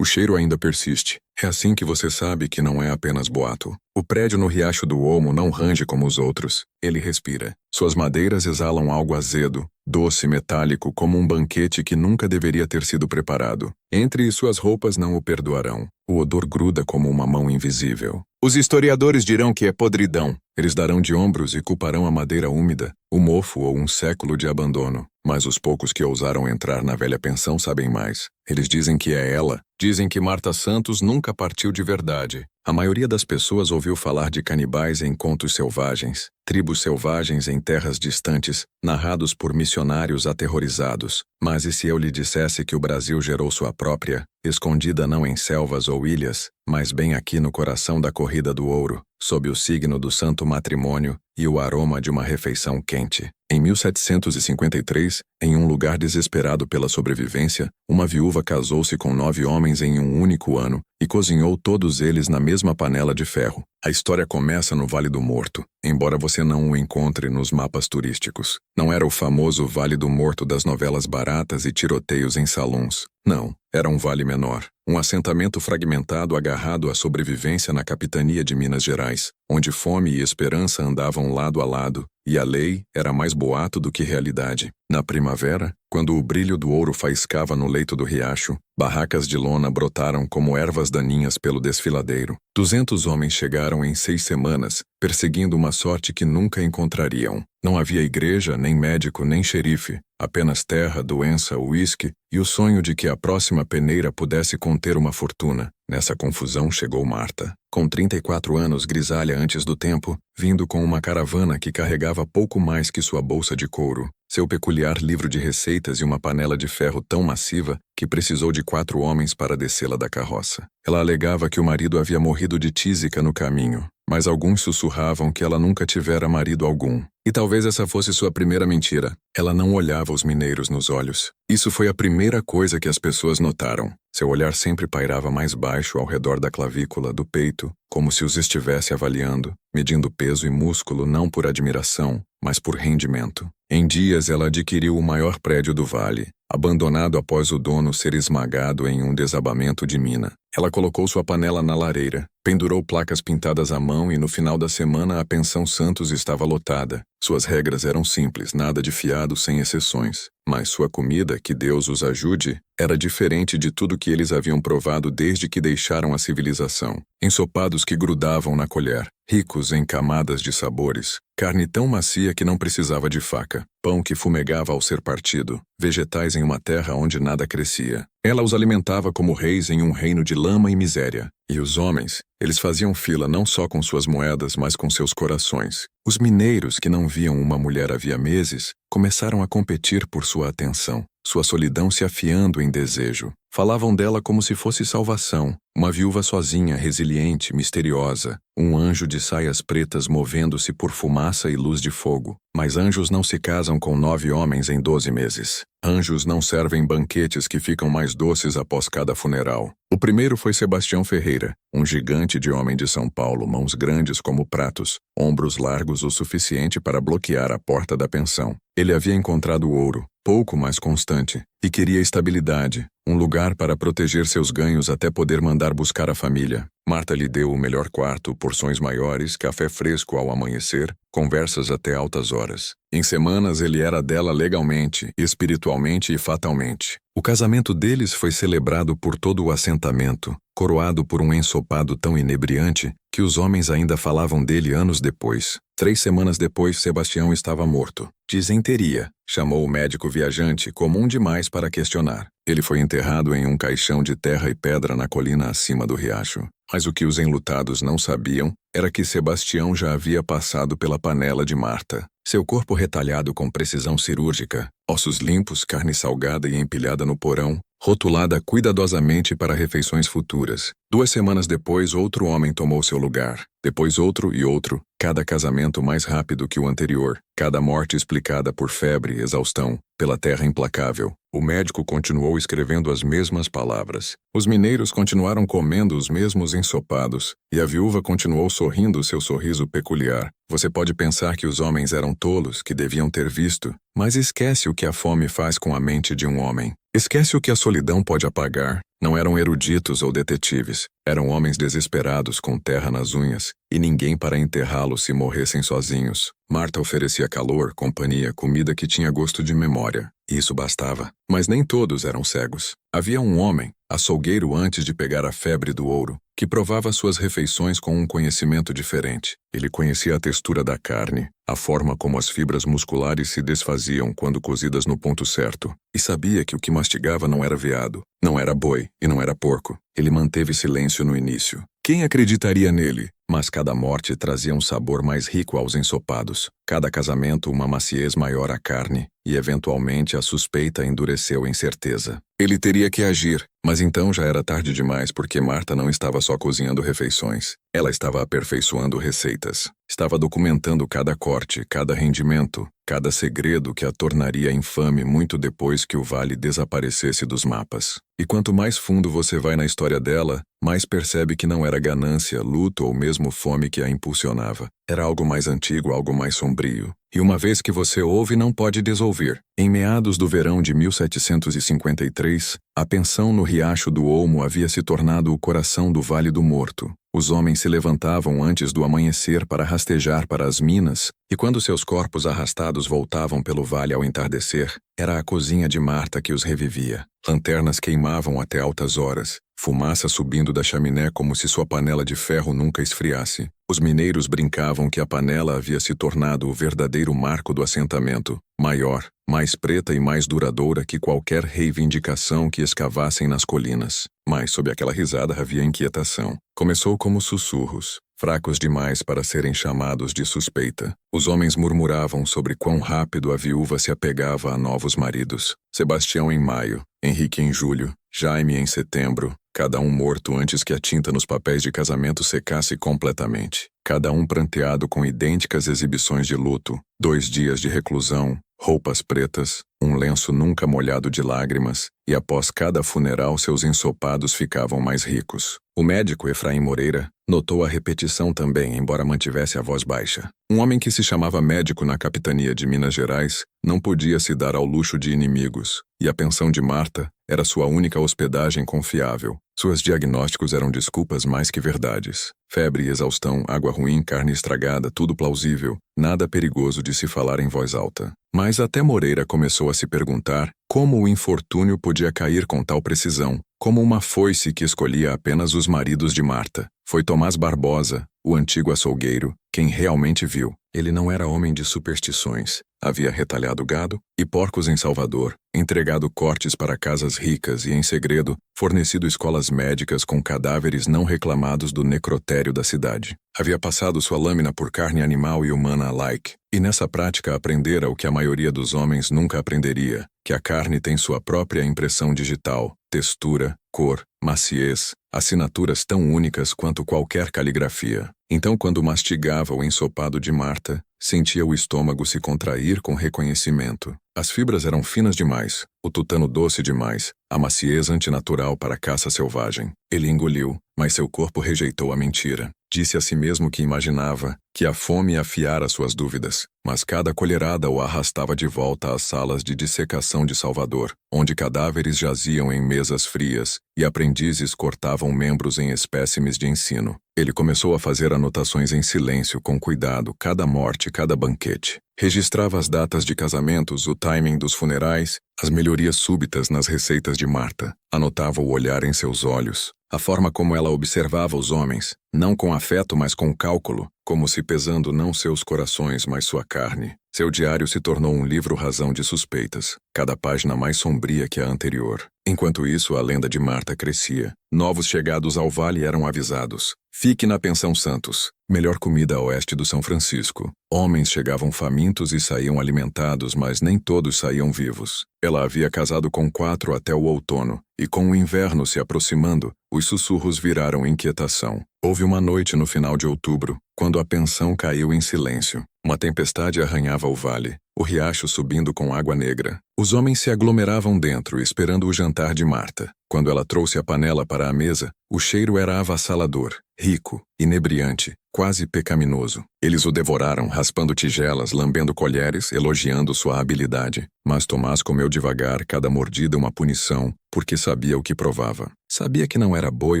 O cheiro ainda persiste. É assim que você sabe que não é apenas boato. O prédio no Riacho do Olmo não range como os outros. Ele respira. Suas madeiras exalam algo azedo, doce, metálico, como um banquete que nunca deveria ter sido preparado. Entre e suas roupas não o perdoarão. O odor gruda como uma mão invisível. Os historiadores dirão que é podridão. Eles darão de ombros e culparão a madeira úmida, o mofo ou um século de abandono. Mas os poucos que ousaram entrar na velha pensão sabem mais. Eles dizem que é ela. Dizem que Marta Santos nunca partiu de verdade. A maioria das pessoas ouviu falar de canibais em contos selvagens, tribos selvagens em terras distantes, narrados por missionários aterrorizados. Mas e se eu lhe dissesse que o Brasil gerou sua própria, escondida não em selvas ou ilhas, mas bem aqui no coração da Corrida do Ouro, sob o signo do Santo Matrimônio e o aroma de uma refeição quente? Em 1753, em um lugar desesperado pela sobrevivência, uma viúva casou-se com 9 homens em um único ano e cozinhou todos eles na mesma panela de ferro. A história começa no Vale do Morto, embora você não o encontre nos mapas turísticos. Não era o famoso Vale do Morto das novelas baratas e tiroteios em salões. Não, era um vale menor. Um assentamento fragmentado agarrado à sobrevivência na capitania de Minas Gerais, onde fome e esperança andavam lado a lado, e a lei era mais boato do que realidade. Na primavera, quando o brilho do ouro faiscava no leito do riacho, barracas de lona brotaram como ervas daninhas pelo desfiladeiro. 200 homens chegaram em 6 semanas, perseguindo uma sorte que nunca encontrariam. Não havia igreja, nem médico, nem xerife, apenas terra, doença, uísque e o sonho de que a próxima peneira pudesse conter uma fortuna. Nessa confusão chegou Marta, com 34 anos, grisalha antes do tempo, vindo com uma caravana que carregava pouco mais que sua bolsa de couro, seu peculiar livro de receitas e uma panela de ferro tão massiva que precisou de 4 homens para descê-la da carroça. Ela alegava que o marido havia morrido de tísica no caminho, mas alguns sussurravam que ela nunca tivera marido algum. E talvez essa fosse sua primeira mentira. Ela não olhava os mineiros nos olhos. Isso foi a primeira coisa que as pessoas notaram. Seu olhar sempre pairava mais baixo ao redor da clavícula, do peito, como se os estivesse avaliando, medindo peso e músculo não por admiração, mas por rendimento. Em dias ela adquiriu o maior prédio do vale, abandonado após o dono ser esmagado em um desabamento de mina. Ela colocou sua panela na lareira, pendurou placas pintadas à mão e no final da semana a pensão Santos estava lotada. Suas regras eram simples, nada de fiado sem exceções. Mas sua comida, que Deus os ajude, era diferente de tudo que eles haviam provado desde que deixaram a civilização. Ensopados que grudavam na colher, ricos em camadas de sabores, carne tão macia que não precisava de faca, pão que fumegava ao ser partido, vegetais em uma terra onde nada crescia. Ela os alimentava como reis em um reino de lama e miséria. E os homens, eles faziam fila não só com suas moedas, mas com seus corações. Os mineiros, que não viam uma mulher havia meses, começaram a competir por sua atenção, sua solidão se afiando em desejo. Falavam dela como se fosse salvação, uma viúva sozinha, resiliente, misteriosa, um anjo de saias pretas movendo-se por fumaça e luz de fogo. Mas anjos não se casam com 9 homens em 12 meses. Anjos não servem banquetes que ficam mais doces após cada funeral. O primeiro foi Sebastião Ferreira, um gigante de homem de São Paulo, mãos grandes como pratos, ombros largos o suficiente para bloquear a porta da pensão. Ele havia encontrado ouro, pouco mais constante, e queria estabilidade, um lugar para proteger seus ganhos até poder mandar buscar a família. Marta lhe deu o melhor quarto, porções maiores, café fresco ao amanhecer, conversas até altas horas. Em semanas ele era dela legalmente, espiritualmente e fatalmente. O casamento deles foi celebrado por todo o assentamento, coroado por um ensopado tão inebriante que os homens ainda falavam dele anos depois. 3 semanas depois, Sebastião estava morto. Disenteria, chamou o médico viajante, comum demais para questionar. Ele foi enterrado em um caixão de terra e pedra na colina acima do riacho. Mas o que os enlutados não sabiam era que Sebastião já havia passado pela panela de Marta. Seu corpo retalhado com precisão cirúrgica, ossos limpos, carne salgada e empilhada no porão, rotulada cuidadosamente para refeições futuras. 2 semanas depois, outro homem tomou seu lugar. Depois outro e outro, cada casamento mais rápido que o anterior, cada morte explicada por febre, exaustão, pela terra implacável. O médico continuou escrevendo as mesmas palavras. Os mineiros continuaram comendo os mesmos ensopados, e a viúva continuou sorrindo seu sorriso peculiar. Você pode pensar que os homens eram tolos, que deviam ter visto, mas esquece o que a fome faz com a mente de um homem. Esquece o que a solidão pode apagar. Não eram eruditos ou detetives, eram homens desesperados com terra nas unhas, e ninguém para enterrá-los se morressem sozinhos. Marta oferecia calor, companhia, comida que tinha gosto de memória. Isso bastava. Mas nem todos eram cegos. Havia um homem, açougueiro antes de pegar a febre do ouro, que provava suas refeições com um conhecimento diferente. Ele conhecia a textura da carne, a forma como as fibras musculares se desfaziam quando cozidas no ponto certo, e sabia que o que mastigava não era veado, não era boi e não era porco. Ele manteve silêncio no início. Quem acreditaria nele? Mas cada morte trazia um sabor mais rico aos ensopados, cada casamento uma maciez maior à carne, e eventualmente a suspeita endureceu em certeza. Ele teria que agir, mas então já era tarde demais porque Marta não estava só cozinhando refeições. Ela estava aperfeiçoando receitas. Estava documentando cada corte, cada rendimento, cada segredo que a tornaria infame muito depois que o vale desaparecesse dos mapas. E quanto mais fundo você vai na história dela, mais percebe que não era ganância, luto ou mesmo fome que a impulsionava. Era algo mais antigo, algo mais sombrio. E uma vez que você ouve, não pode desouvir. Em meados do verão de 1753, a pensão no Riacho do Olmo havia se tornado o coração do Vale do Morto. Os homens se levantavam antes do amanhecer para rastejar para as minas, e quando seus corpos arrastados voltavam pelo vale ao entardecer, era a cozinha de Marta que os revivia. Lanternas queimavam até altas horas, fumaça subindo da chaminé como se sua panela de ferro nunca esfriasse. Os mineiros brincavam que a panela havia se tornado o verdadeiro marco do assentamento, maior, mais preta e mais duradoura que qualquer reivindicação que escavassem nas colinas. Mas sob aquela risada havia inquietação. Começou como sussurros, fracos demais para serem chamados de suspeita. Os homens murmuravam sobre quão rápido a viúva se apegava a novos maridos. Sebastião em maio, Henrique em julho, Jaime em setembro, cada um morto antes que a tinta nos papéis de casamento secasse completamente. Cada um pranteado com idênticas exibições de luto, 2 dias de reclusão, roupas pretas, um lenço nunca molhado de lágrimas, e após cada funeral seus ensopados ficavam mais ricos. O médico Efraim Moreira notou a repetição também, embora mantivesse a voz baixa. Um homem que se chamava médico na capitania de Minas Gerais não podia se dar ao luxo de inimigos, e a pensão de Marta era sua única hospedagem confiável. Seus diagnósticos eram desculpas mais que verdades. Febre e exaustão, água ruim, carne estragada, tudo plausível, nada perigoso de se falar em voz alta. Mas até Moreira começou a se perguntar como o infortúnio podia cair com tal precisão, como uma foice que escolhia apenas os maridos de Marta. Foi Tomás Barbosa, o antigo açougueiro, quem realmente viu. Ele não era homem de superstições. Havia retalhado gado e porcos em Salvador, entregado cortes para casas ricas e, em segredo, fornecido escolas médicas com cadáveres não reclamados do necrotério da cidade. Havia passado sua lâmina por carne animal e humana alike, e nessa prática aprendera o que a maioria dos homens nunca aprenderia, que a carne tem sua própria impressão digital, textura, cor, maciez, assinaturas tão únicas quanto qualquer caligrafia. Então, quando mastigava o ensopado de Marta, sentia o estômago se contrair com reconhecimento. As fibras eram finas demais, o tutano doce demais, a maciez antinatural para a caça selvagem. Ele engoliu, mas seu corpo rejeitou a mentira. Disse a si mesmo que imaginava, que a fome afiara suas dúvidas, mas cada colherada o arrastava de volta às salas de dissecação de Salvador, onde cadáveres jaziam em mesas frias e aprendizes cortavam membros em espécimes de ensino. Ele começou a fazer anotações em silêncio, com cuidado, cada morte, cada banquete. Registrava as datas de casamentos, o timing dos funerais, as melhorias súbitas nas receitas de Marta. Anotava o olhar em seus olhos, a forma como ela observava os homens, não com afeto, mas com cálculo, como se pesando não seus corações, mas sua carne. Seu diário se tornou um livro razão de suspeitas, cada página mais sombria que a anterior. Enquanto isso, a lenda de Marta crescia. Novos chegados ao vale eram avisados. Fique na Pensão Santos, melhor comida a oeste do São Francisco. Homens chegavam famintos e saíam alimentados, mas nem todos saíam vivos. Ela havia casado com 4 até o outono, e com o inverno se aproximando, os sussurros viraram inquietação. Houve uma noite no final de outubro, quando a pensão caiu em silêncio. Uma tempestade arranhava o vale, o riacho subindo com água negra. Os homens se aglomeravam dentro, esperando o jantar de Marta. Quando ela trouxe a panela para a mesa, o cheiro era avassalador. rico, inebriante, quase pecaminoso. Eles o devoraram, raspando tigelas, lambendo colheres, elogiando sua habilidade. Mas Tomás comeu devagar, cada mordida uma punição, porque sabia o que provava. Sabia que não era boi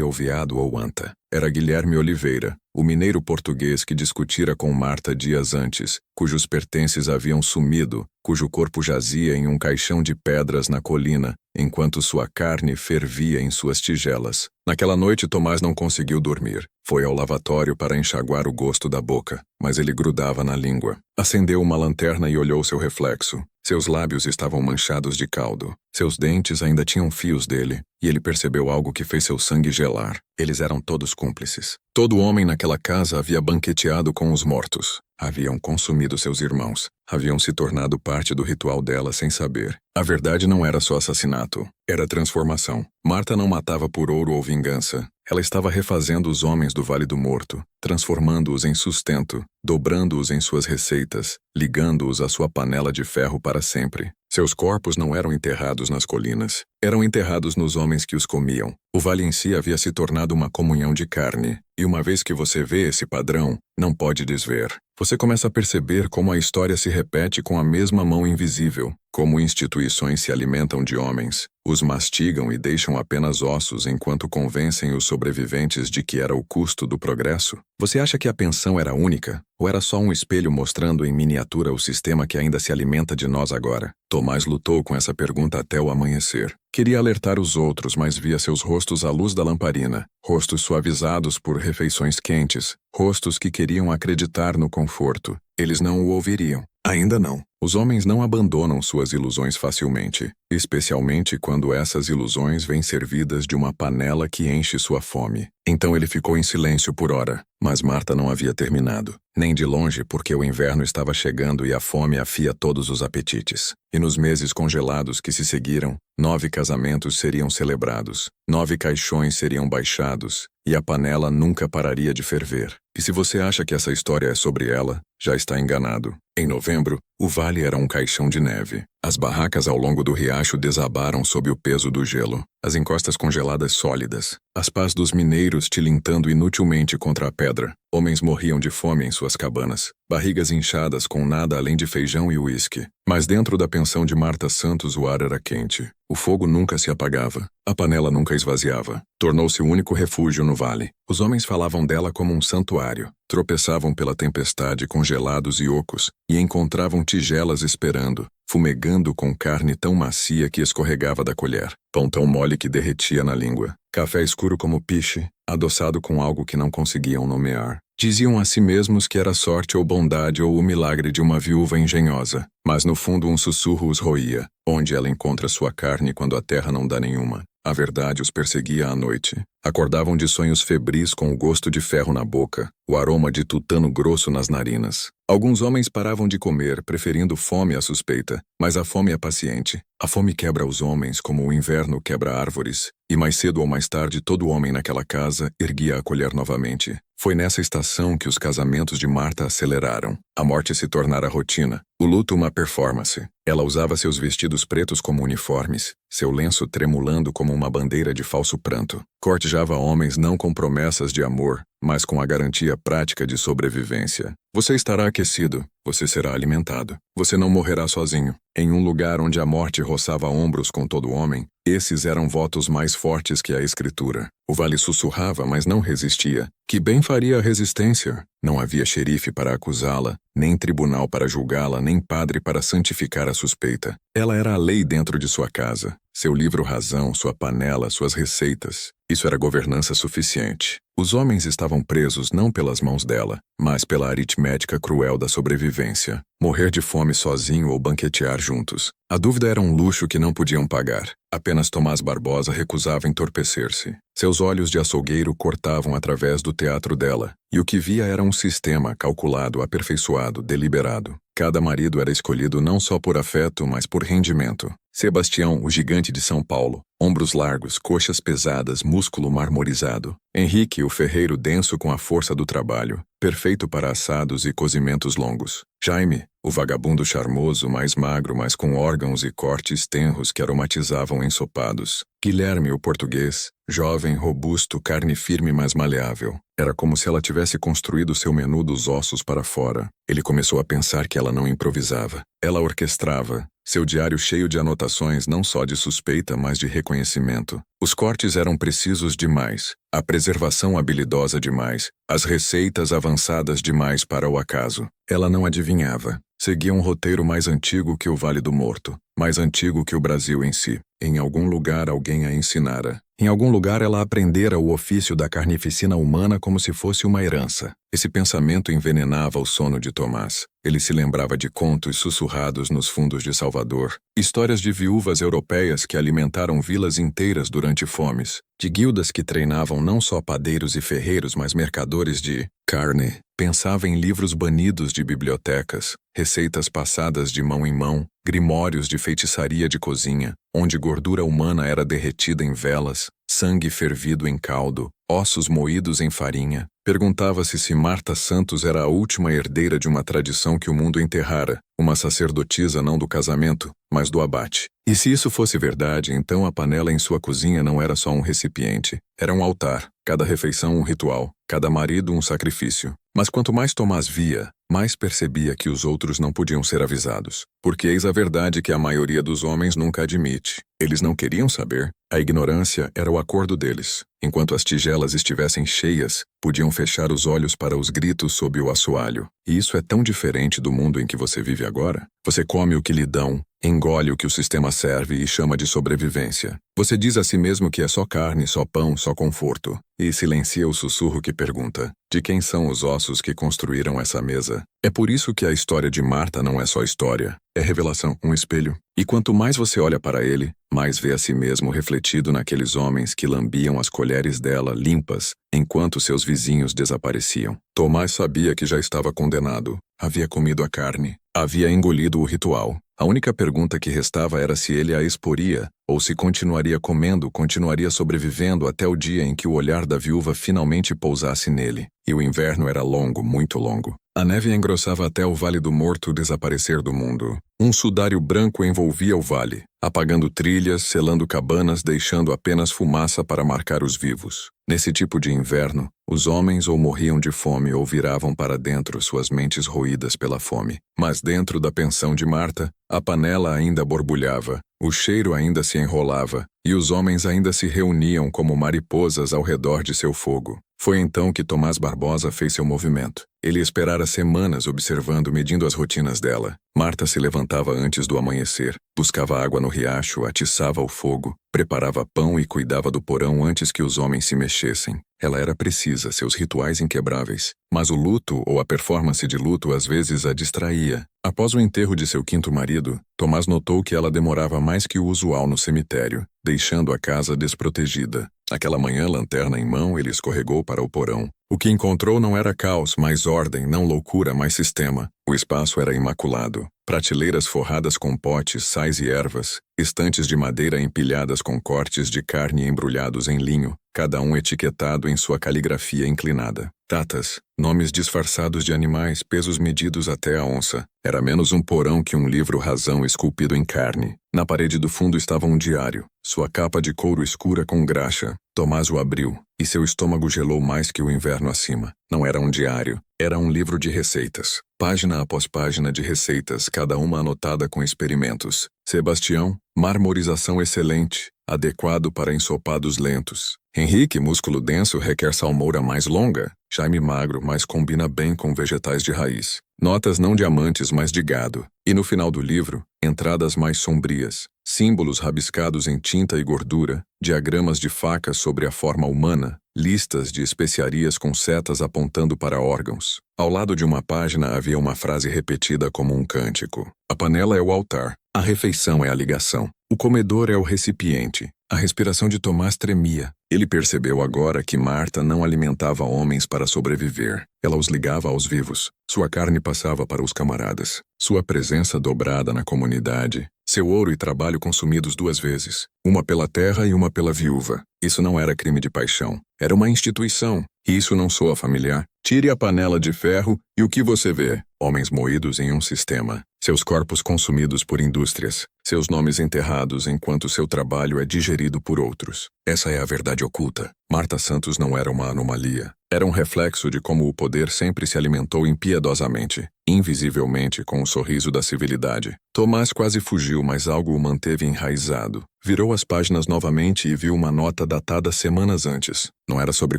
ou veado ou anta. Era Guilherme Oliveira, o mineiro português que discutira com Marta dias antes, cujos pertences haviam sumido, cujo corpo jazia em um caixão de pedras na colina, enquanto sua carne fervia em suas tigelas. Naquela noite Tomás não conseguiu dormir. Foi ao lavatório para enxaguar o gosto da boca, mas ele grudava na língua. Acendeu uma lanterna e olhou seu reflexo. Seus lábios estavam manchados de caldo. Seus dentes ainda tinham fios dele, e ele percebeu algo que fez seu sangue gelar. Eles eram todos cúmplices. Todo homem naquela casa havia banqueteado com os mortos. Haviam consumido seus irmãos. Haviam se tornado parte do ritual dela sem saber. A verdade não era só assassinato. Era transformação. Marta não matava por ouro ou vingança. Ela estava refazendo os homens do Vale do Morto, transformando-os em sustento, dobrando-os em suas receitas, ligando-os à sua panela de ferro para sempre. Seus corpos não eram enterrados nas colinas. Eram enterrados nos homens que os comiam. O vale em si havia se tornado uma comunhão de carne. E uma vez que você vê esse padrão, não pode desver. Você começa a perceber como a história se repete com a mesma mão invisível, como instituições se alimentam de homens, os mastigam e deixam apenas ossos enquanto convencem os sobreviventes de que era o custo do progresso. Você acha que a pensão era única? Ou era só um espelho mostrando em miniatura o sistema que ainda se alimenta de nós agora? Tomás lutou com essa pergunta até o amanhecer. Queria alertar os outros, mas via seus rostos à luz da lamparina, rostos suavizados por refeições quentes, rostos que queriam acreditar no conforto. Eles não o ouviriam. Ainda não. Os homens não abandonam suas ilusões facilmente, especialmente quando essas ilusões vêm servidas de uma panela que enche sua fome. Então ele ficou em silêncio por hora, mas Marta não havia terminado. Nem de longe, porque o inverno estava chegando e a fome afia todos os apetites. E nos meses congelados que se seguiram, 9 casamentos seriam celebrados, 9 caixões seriam baixados, e a panela nunca pararia de ferver. E se você acha que essa história é sobre ela, já está enganado. Em novembro, o vale era um caixão de neve. As barracas ao longo do riacho desabaram sob o peso do gelo, as encostas congeladas sólidas, as pás dos mineiros tilintando inutilmente contra a pedra. Homens morriam de fome em suas cabanas, barrigas inchadas com nada além de feijão e uísque. Mas dentro da pensão de Marta Santos o ar era quente. O fogo nunca se apagava, a panela nunca esvaziava. Tornou-se o único refúgio no vale. Os homens falavam dela como um santuário. Tropeçavam pela tempestade congelados e ocos, e encontravam tigelas esperando, fumegando com carne tão macia que escorregava da colher, pão tão mole que derretia na língua, café escuro como piche, adoçado com algo que não conseguiam nomear. Diziam a si mesmos que era sorte ou bondade ou o milagre de uma viúva engenhosa, mas no fundo um sussurro os roía, onde ela encontra sua carne quando a terra não dá nenhuma. A verdade os perseguia à noite. Acordavam de sonhos febris com o gosto de ferro na boca, o aroma de tutano grosso nas narinas. Alguns homens paravam de comer, preferindo fome à suspeita, mas a fome é paciente. A fome quebra os homens como o inverno quebra árvores, e mais cedo ou mais tarde todo homem naquela casa erguia a colher novamente. Foi nessa estação que os casamentos de Marta aceleraram. A morte se tornara rotina, o luto uma performance. Ela usava seus vestidos pretos como uniformes, seu lenço tremulando como uma bandeira de falso pranto. Cortejava homens não com promessas de amor, mas com a garantia prática de sobrevivência. Você estará aquecido, você será alimentado. Você não morrerá sozinho. Em um lugar onde a morte roçava ombros com todo homem, esses eram votos mais fortes que a escritura. O vale sussurrava, mas não resistia. Que bem faria a resistência? Não havia xerife para acusá-la, nem tribunal para julgá-la, nem padre para santificar a suspeita. Ela era a lei dentro de sua casa, seu livro-razão, sua panela, suas receitas. Isso era governança suficiente. Os homens estavam presos não pelas mãos dela, mas pela aritmética cruel da sobrevivência. Morrer de fome sozinho ou banquetear juntos. A dúvida era um luxo que não podiam pagar. Apenas Tomás Barbosa recusava entorpecer-se. Seus olhos de açougueiro cortavam através do teatro dela, e o que via era um sistema calculado, aperfeiçoado, deliberado. Cada marido era escolhido não só por afeto, mas por rendimento. Sebastião, o gigante de São Paulo, ombros largos, coxas pesadas, músculo marmorizado. Henrique, o ferreiro denso com a força do trabalho, perfeito para assados e cozimentos longos. Jaime, o vagabundo charmoso, mais magro, mas com órgãos e cortes tenros que aromatizavam ensopados. Guilherme, o português, Jovem, robusto, carne firme mas maleável. Era como se ela tivesse construído seu menu dos ossos para fora. Ele começou a pensar que ela não improvisava. Ela orquestrava. Seu diário cheio de anotações não só de suspeita, mas de reconhecimento. Os cortes eram precisos demais, a preservação habilidosa demais, as receitas avançadas demais para o acaso. Ela não adivinhava. Seguia um roteiro mais antigo que o Vale do Morto, mais antigo que o Brasil em si. Em algum lugar alguém a ensinara. Em algum lugar ela aprendera o ofício da carnificina humana como se fosse uma herança. Esse pensamento envenenava o sono de Tomás. Ele se lembrava de contos sussurrados nos fundos de Salvador, histórias de viúvas europeias que alimentaram vilas inteiras durante fomes, de guildas que treinavam não só padeiros e ferreiros, mas mercadores de carne. Pensava em livros banidos de bibliotecas, receitas passadas de mão em mão, grimórios de feitiçaria de cozinha, onde gordura humana era derretida em velas, sangue fervido em caldo, ossos moídos em farinha. Perguntava-se se Marta Santos era a última herdeira de uma tradição que o mundo enterrara, uma sacerdotisa não do casamento, mas do abate. E se isso fosse verdade, então a panela em sua cozinha não era só um recipiente, era um altar, cada refeição um ritual, cada marido um sacrifício. Mas quanto mais Tomás via, mais percebia que os outros não podiam ser avisados. Porque eis a verdade que a maioria dos homens nunca admite. Eles não queriam saber. A ignorância era o acordo deles. Enquanto as tigelas estivessem cheias, podiam fechar os olhos para os gritos sob o assoalho. E isso é tão diferente do mundo em que você vive agora. Você come o que lhe dão, engole o que o sistema serve e chama de sobrevivência. Você diz a si mesmo que é só carne, só pão, só conforto. E silencia o sussurro que pergunta: de quem são os ossos que construíram essa mesa? É por isso que a história de Marta não é só história. É revelação, um espelho. E quanto mais você olha para ele, mais vê a si mesmo refletido naqueles homens que lambiam as colheres dela limpas, enquanto seus vizinhos desapareciam. Tomás sabia que já estava condenado. Havia comido a carne. Havia engolido o ritual. A única pergunta que restava era se ele a exporia, ou se continuaria comendo, continuaria sobrevivendo até o dia em que o olhar da viúva finalmente pousasse nele. E o inverno era longo, muito longo. A neve engrossava até o Vale do Morto desaparecer do mundo. Um sudário branco envolvia o vale, apagando trilhas, selando cabanas, deixando apenas fumaça para marcar os vivos. Nesse tipo de inverno, os homens ou morriam de fome ou viravam para dentro, suas mentes roídas pela fome. Mas dentro da pensão de Marta, a panela ainda borbulhava, o cheiro ainda se enrolava, e os homens ainda se reuniam como mariposas ao redor de seu fogo. Foi então que Tomás Barbosa fez seu movimento. Ele esperara semanas observando, medindo as rotinas dela. Marta se levantava antes do amanhecer, buscava água no riacho, atiçava o fogo, preparava pão e cuidava do porão antes que os homens se mexessem. Ela era precisa, seus rituais inquebráveis. Mas o luto ou a performance de luto às vezes a distraía. Após o enterro de seu quinto marido, Tomás notou que ela demorava mais que o usual no cemitério, deixando a casa desprotegida. Aquela manhã, lanterna em mão, ele escorregou para o porão. O que encontrou não era caos, mas ordem, não loucura, mas sistema. O espaço era imaculado. Prateleiras forradas com potes, sais e ervas, estantes de madeira empilhadas com cortes de carne embrulhados em linho, cada um etiquetado em sua caligrafia inclinada. Datas, nomes disfarçados de animais, pesos medidos até a onça. Era menos um porão que um livro razão esculpido em carne. Na parede do fundo estava um diário, sua capa de couro escura com graxa. Tomás o abriu, e seu estômago gelou mais que o inverno acima. Não era um diário, era um livro de receitas. Página após página de receitas, cada uma anotada com experimentos. Sebastião, marmorização excelente, adequado para ensopados lentos. Henrique, músculo denso, requer salmoura mais longa. Jaime magro, mas combina bem com vegetais de raiz. Notas não de amantes, mas de gado. E no final do livro, entradas mais sombrias. Símbolos rabiscados em tinta e gordura, diagramas de facas sobre a forma humana, listas de especiarias com setas apontando para órgãos. Ao lado de uma página havia uma frase repetida como um cântico. A panela é o altar, a refeição é a ligação, o comedor é o recipiente. A respiração de Tomás tremia. Ele percebeu agora que Marta não alimentava homens para sobreviver. Ela os ligava aos vivos. Sua carne passava para os camaradas. Sua presença dobrada na comunidade. Seu ouro e trabalho consumidos 2 vezes. Uma pela terra e uma pela viúva. Isso não era crime de paixão. Era uma instituição. Isso não soa familiar? Tire a panela de ferro e o que você vê? Homens moídos em um sistema. Seus corpos consumidos por indústrias. Seus nomes enterrados enquanto seu trabalho é digerido por outros. Essa é a verdade oculta. Marta Santos não era uma anomalia. Era um reflexo de como o poder sempre se alimentou impiedosamente, invisivelmente com o sorriso da civilidade. Tomás quase fugiu, mas algo o manteve enraizado. Virou as páginas novamente e viu uma nota datada semanas antes. Não era sobre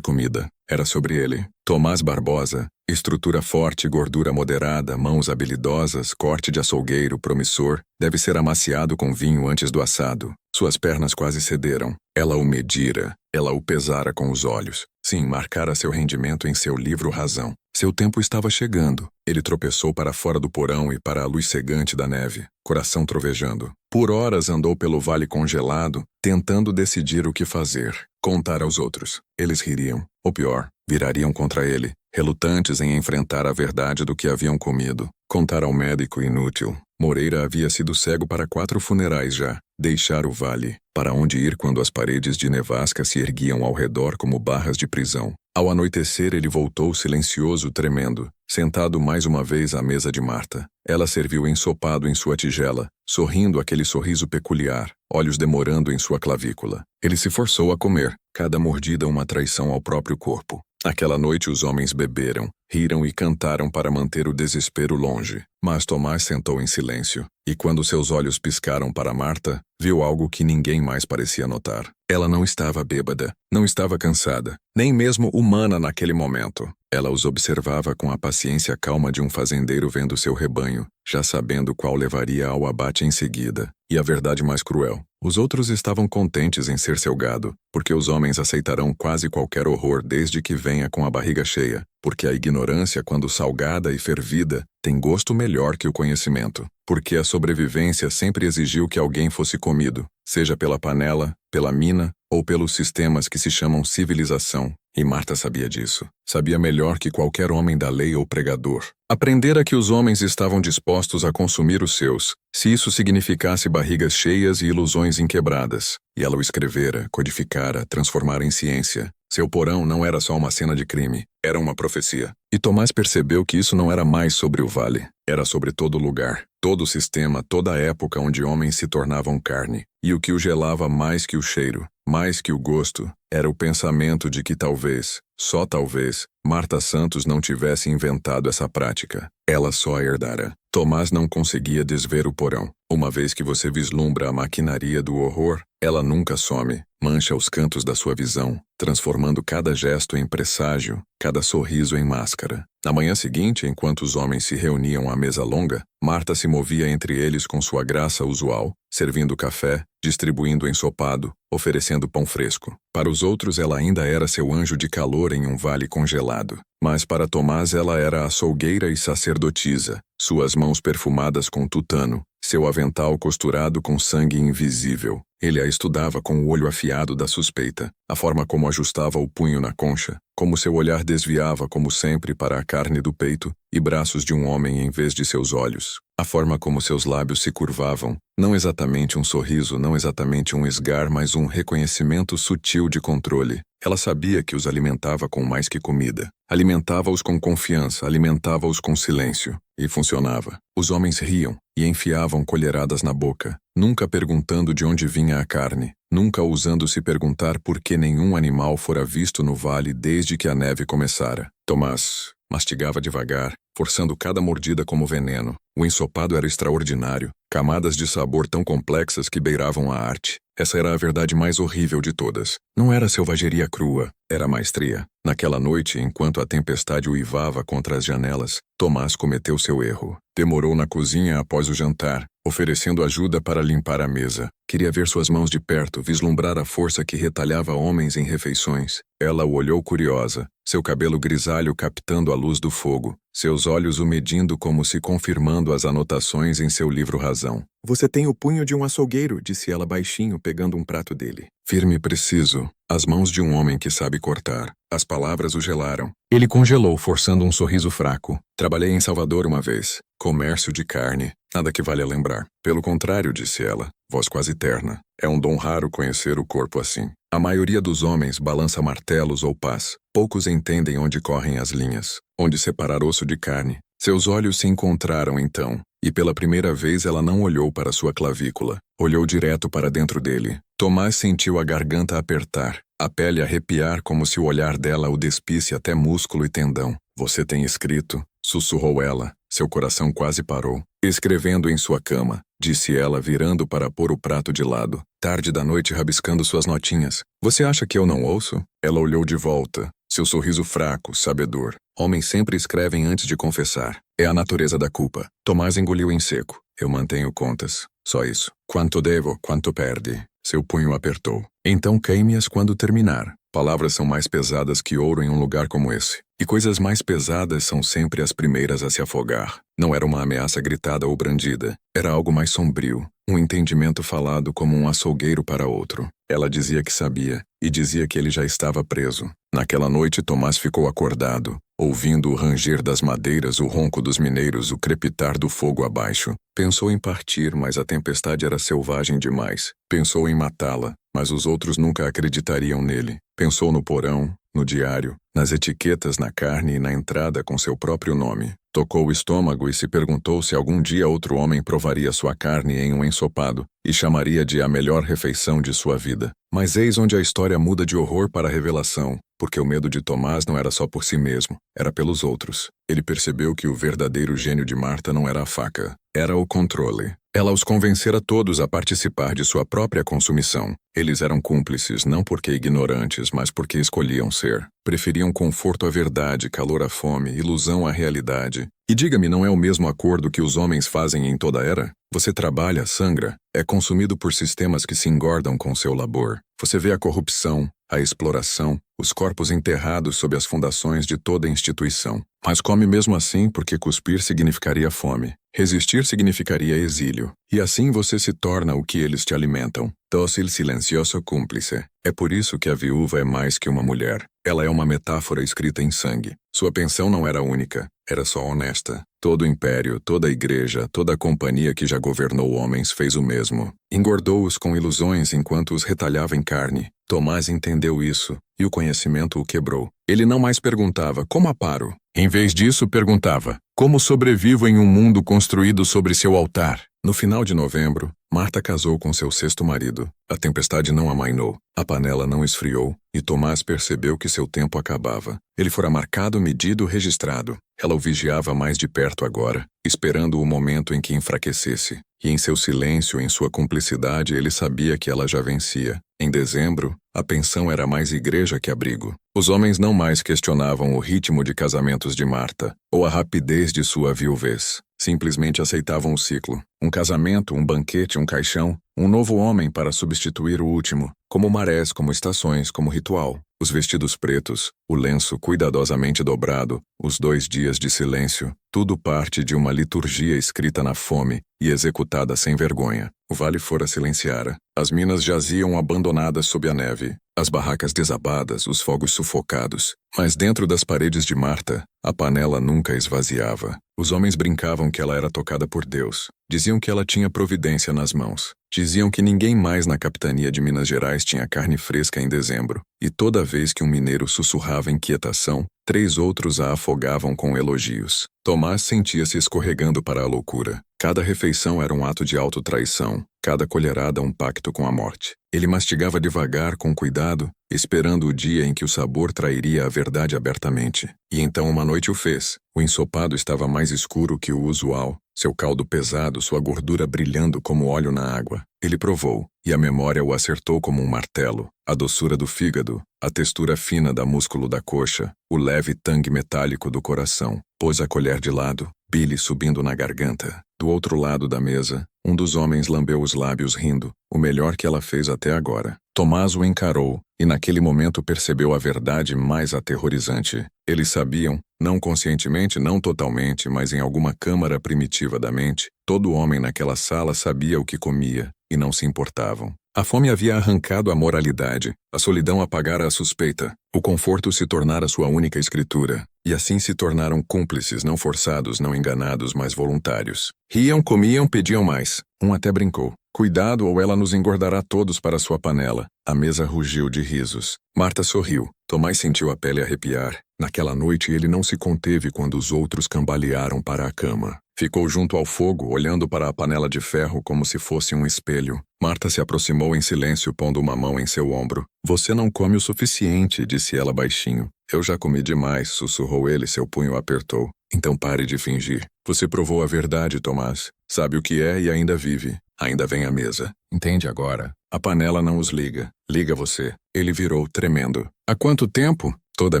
comida, era sobre ele. Tomás Barbosa, estrutura forte, gordura moderada, mãos habilidosas, corte de açougueiro promissor, deve ser amaciado com vinho antes do assado. Suas pernas quase cederam. Ela o medira, ela o pesara com os olhos. Sim, marcara seu rendimento em seu livro Razão. Seu tempo estava chegando. Ele tropeçou para fora do porão e para a luz cegante da neve, coração trovejando. Por horas andou pelo vale congelado, tentando decidir o que fazer. Contar aos outros. Eles ririam. Ou pior, virariam contra ele, relutantes em enfrentar a verdade do que haviam comido. Contar ao médico inútil. Moreira havia sido cego para 4 funerais já. Deixar o vale. Para onde ir quando as paredes de nevasca se erguiam ao redor como barras de prisão? Ao anoitecer ele voltou silencioso, tremendo, sentado mais uma vez à mesa de Marta. Ela serviu ensopado em sua tigela, sorrindo aquele sorriso peculiar, olhos demorando em sua clavícula. Ele se forçou a comer, cada mordida uma traição ao próprio corpo. Aquela noite os homens beberam, riram e cantaram para manter o desespero longe. Mas Tomás sentou em silêncio, e quando seus olhos piscaram para Marta, viu algo que ninguém mais parecia notar. Ela não estava bêbada, não estava cansada, nem mesmo humana naquele momento. Ela os observava com a paciência calma de um fazendeiro vendo seu rebanho, já sabendo qual levaria ao abate em seguida. E a verdade mais cruel, os outros estavam contentes em ser seu gado, porque os homens aceitarão quase qualquer horror desde que venha com a barriga cheia, porque a ignorância, quando salgada e fervida, tem gosto melhor que o conhecimento, porque a sobrevivência sempre exigiu que alguém fosse comido, seja pela panela, pela mina ou pelos sistemas que se chamam civilização. E Marta sabia disso. Sabia melhor que qualquer homem da lei ou pregador. Aprendera que os homens estavam dispostos a consumir os seus, se isso significasse barrigas cheias e ilusões inquebradas. E ela o escrevera, codificara, transformara em ciência. Seu porão não era só uma cena de crime, era uma profecia. E Tomás percebeu que isso não era mais sobre o vale, era sobre todo lugar, todo o sistema, toda a época onde homens se tornavam carne. E o que o gelava mais que o cheiro, mais que o gosto, era o pensamento de que talvez, só talvez, Marta Santos não tivesse inventado essa prática. Ela só a herdara. Tomás não conseguia desver o porão. Uma vez que você vislumbra a maquinaria do horror, ela nunca some, mancha os cantos da sua visão, transformando cada gesto em presságio, cada sorriso em máscara. Na manhã seguinte, enquanto os homens se reuniam à mesa longa, Marta se movia entre eles com sua graça usual, servindo café, distribuindo ensopado, oferecendo pão fresco. Para os outros ela ainda era seu anjo de calor em um vale congelado. Mas para Tomás ela era açougueira e sacerdotisa, suas mãos perfumadas com tutano, seu avental costurado com sangue invisível. Ele a estudava com o olho afiado da suspeita, a forma como ajustava o punho na concha, como seu olhar desviava como sempre para a carne do peito e braços de um homem em vez de seus olhos, a forma como seus lábios se curvavam, não exatamente um sorriso, não exatamente um esgar, mas um reconhecimento sutil de controle. Ela sabia que os alimentava com mais que comida. Alimentava-os com confiança, alimentava-os com silêncio. E funcionava. Os homens riam e enfiavam colheradas na boca, nunca perguntando de onde vinha a carne, nunca ousando se perguntar por que nenhum animal fora visto no vale desde que a neve começara. Tomás mastigava devagar, forçando cada mordida como veneno. O ensopado era extraordinário, camadas de sabor tão complexas que beiravam a arte. Essa era a verdade mais horrível de todas. Não era selvageria crua, era maestria. Naquela noite, enquanto a tempestade uivava contra as janelas, Tomás cometeu seu erro. Demorou na cozinha após o jantar, oferecendo ajuda para limpar a mesa. Queria ver suas mãos de perto, vislumbrar a força que retalhava homens em refeições. Ela o olhou curiosa, seu cabelo grisalho captando a luz do fogo, seus olhos o medindo como se confirmando as anotações em seu livro Razão. "Você tem o punho de um açougueiro", disse ela baixinho, pegando um prato dele. Firme e preciso, as mãos de um homem que sabe cortar. As palavras o gelaram. Ele congelou, forçando um sorriso fraco. "Trabalhei em Salvador uma vez. Comércio de carne. Nada que valha lembrar." "Pelo contrário", disse ela, voz quase terna. "É um dom raro conhecer o corpo assim." A maioria dos homens balança martelos ou pás. Poucos entendem onde correm as linhas, onde separar osso de carne. Seus olhos se encontraram então, e pela primeira vez ela não olhou para sua clavícula. Olhou direto para dentro dele. Tomás sentiu a garganta apertar, a pele arrepiar como se o olhar dela o despisse até músculo e tendão. Você tem escrito? Sussurrou ela. Seu coração quase parou. Escrevendo em sua cama, disse ela virando para pôr o prato de lado. Tarde da noite rabiscando suas notinhas. Você acha que eu não ouço? Ela olhou de volta. Seu sorriso fraco, sabedor. Homens sempre escrevem antes de confessar. É a natureza da culpa. Tomás engoliu em seco. Eu mantenho contas. Só isso. Quanto devo, quanto perde. Seu punho apertou. Então queime-as quando terminar. Palavras são mais pesadas que ouro em um lugar como esse. E coisas mais pesadas são sempre as primeiras a se afogar. Não era uma ameaça gritada ou brandida. Era algo mais sombrio. Um entendimento falado como um açougueiro para outro. Ela dizia que sabia, e dizia que ele já estava preso. Naquela noite Tomás ficou acordado, ouvindo o ranger das madeiras, o ronco dos mineiros, o crepitar do fogo abaixo. Pensou em partir, mas a tempestade era selvagem demais. Pensou em matá-la, mas os outros nunca acreditariam nele. Pensou no porão, no diário, nas etiquetas na carne e na entrada com seu próprio nome. Tocou o estômago e se perguntou se algum dia outro homem provaria sua carne em um ensopado e chamaria de a melhor refeição de sua vida. Mas eis onde a história muda de horror para revelação, porque o medo de Tomás não era só por si mesmo, era pelos outros. Ele percebeu que o verdadeiro gênio de Marta não era a faca, era o controle. Ela os convencera todos a participar de sua própria consumição. Eles eram cúmplices não porque ignorantes, mas porque escolhiam ser. Preferiam conforto à verdade, calor à fome, ilusão à realidade. E diga-me, não é o mesmo acordo que os homens fazem em toda era? Você trabalha, sangra, é consumido por sistemas que se engordam com seu labor. Você vê a corrupção, a exploração, os corpos enterrados sob as fundações de toda instituição. Mas come mesmo assim porque cuspir significaria fome. Resistir significaria exílio. E assim você se torna o que eles te alimentam. Dócil, silencioso, cúmplice. É por isso que a viúva é mais que uma mulher. Ela é uma metáfora escrita em sangue. Sua pensão não era única, era só honesta. Todo o império, toda a igreja, toda a companhia que já governou homens fez o mesmo. Engordou-os com ilusões enquanto os retalhava em carne. Tomás entendeu isso, e o conhecimento o quebrou. Ele não mais perguntava, como aparo? Em vez disso, perguntava, como sobrevivo em um mundo construído sobre seu altar? No final de novembro, Marta casou com seu sexto marido. A tempestade não amainou, a panela não esfriou, e Tomás percebeu que seu tempo acabava. Ele fora marcado, medido, registrado. Ela o vigiava mais de perto agora, esperando o momento em que enfraquecesse. E em seu silêncio, em sua cumplicidade, ele sabia que ela já vencia. Em dezembro, a pensão era mais igreja que abrigo. Os homens não mais questionavam o ritmo de casamentos de Marta, ou a rapidez de sua viuvez. Simplesmente aceitavam o ciclo. Um casamento, um banquete, um caixão, um novo homem para substituir o último, como marés, como estações, como ritual. Os vestidos pretos, o lenço cuidadosamente dobrado, os 2 dias de silêncio, tudo parte de uma liturgia escrita na fome e executada sem vergonha. O vale fora silenciara. As minas jaziam abandonadas sob a neve, as barracas desabadas, os fogos sufocados. Mas dentro das paredes de Marta, a panela nunca esvaziava. Os homens brincavam que ela era tocada por Deus. Diziam que ela tinha providência nas mãos. Diziam que ninguém mais na capitania de Minas Gerais tinha carne fresca em dezembro. E toda vez que um mineiro sussurrava inquietação, 3 outros a afogavam com elogios. Tomás sentia-se escorregando para a loucura. Cada refeição era um ato de autotraição, cada colherada um pacto com a morte. Ele mastigava devagar, com cuidado, esperando o dia em que o sabor trairia a verdade abertamente. E então uma noite o fez. O ensopado estava mais escuro que o usual, seu caldo pesado, sua gordura brilhando como óleo na água. Ele provou, e a memória o acertou como um martelo. A doçura do fígado, a textura fina da músculo da coxa, o leve tangue metálico do coração. Pôs a colher de lado, bile subindo na garganta. Do outro lado da mesa, um dos homens lambeu os lábios rindo, o melhor que ela fez até agora. Tomás o encarou, e naquele momento percebeu a verdade mais aterrorizante. Eles sabiam, não conscientemente, não totalmente, mas em alguma câmara primitiva da mente, todo homem naquela sala sabia o que comia, e não se importavam. A fome havia arrancado a moralidade, a solidão apagara a suspeita, o conforto se tornara sua única escritura. e assim se tornaram cúmplices não forçados, não enganados, mas voluntários. Riam, comiam, pediam mais. Um até brincou. Cuidado ou ela nos engordará todos para sua panela. A mesa rugiu de risos. Marta sorriu. Tomás sentiu a pele arrepiar. Naquela noite ele não se conteve quando os outros cambalearam para a cama. Ficou junto ao fogo, olhando para a panela de ferro como se fosse um espelho. Marta se aproximou em silêncio, pondo uma mão em seu ombro. Você não come o suficiente, disse ela baixinho. Eu já comi demais, sussurrou ele, seu punho apertou. Então pare de fingir. Você provou a verdade, Tomás. Sabe o que é e ainda vive. Ainda vem à mesa. Entende agora? A panela não os liga. Liga você. Ele virou, tremendo. Há quanto tempo? Toda a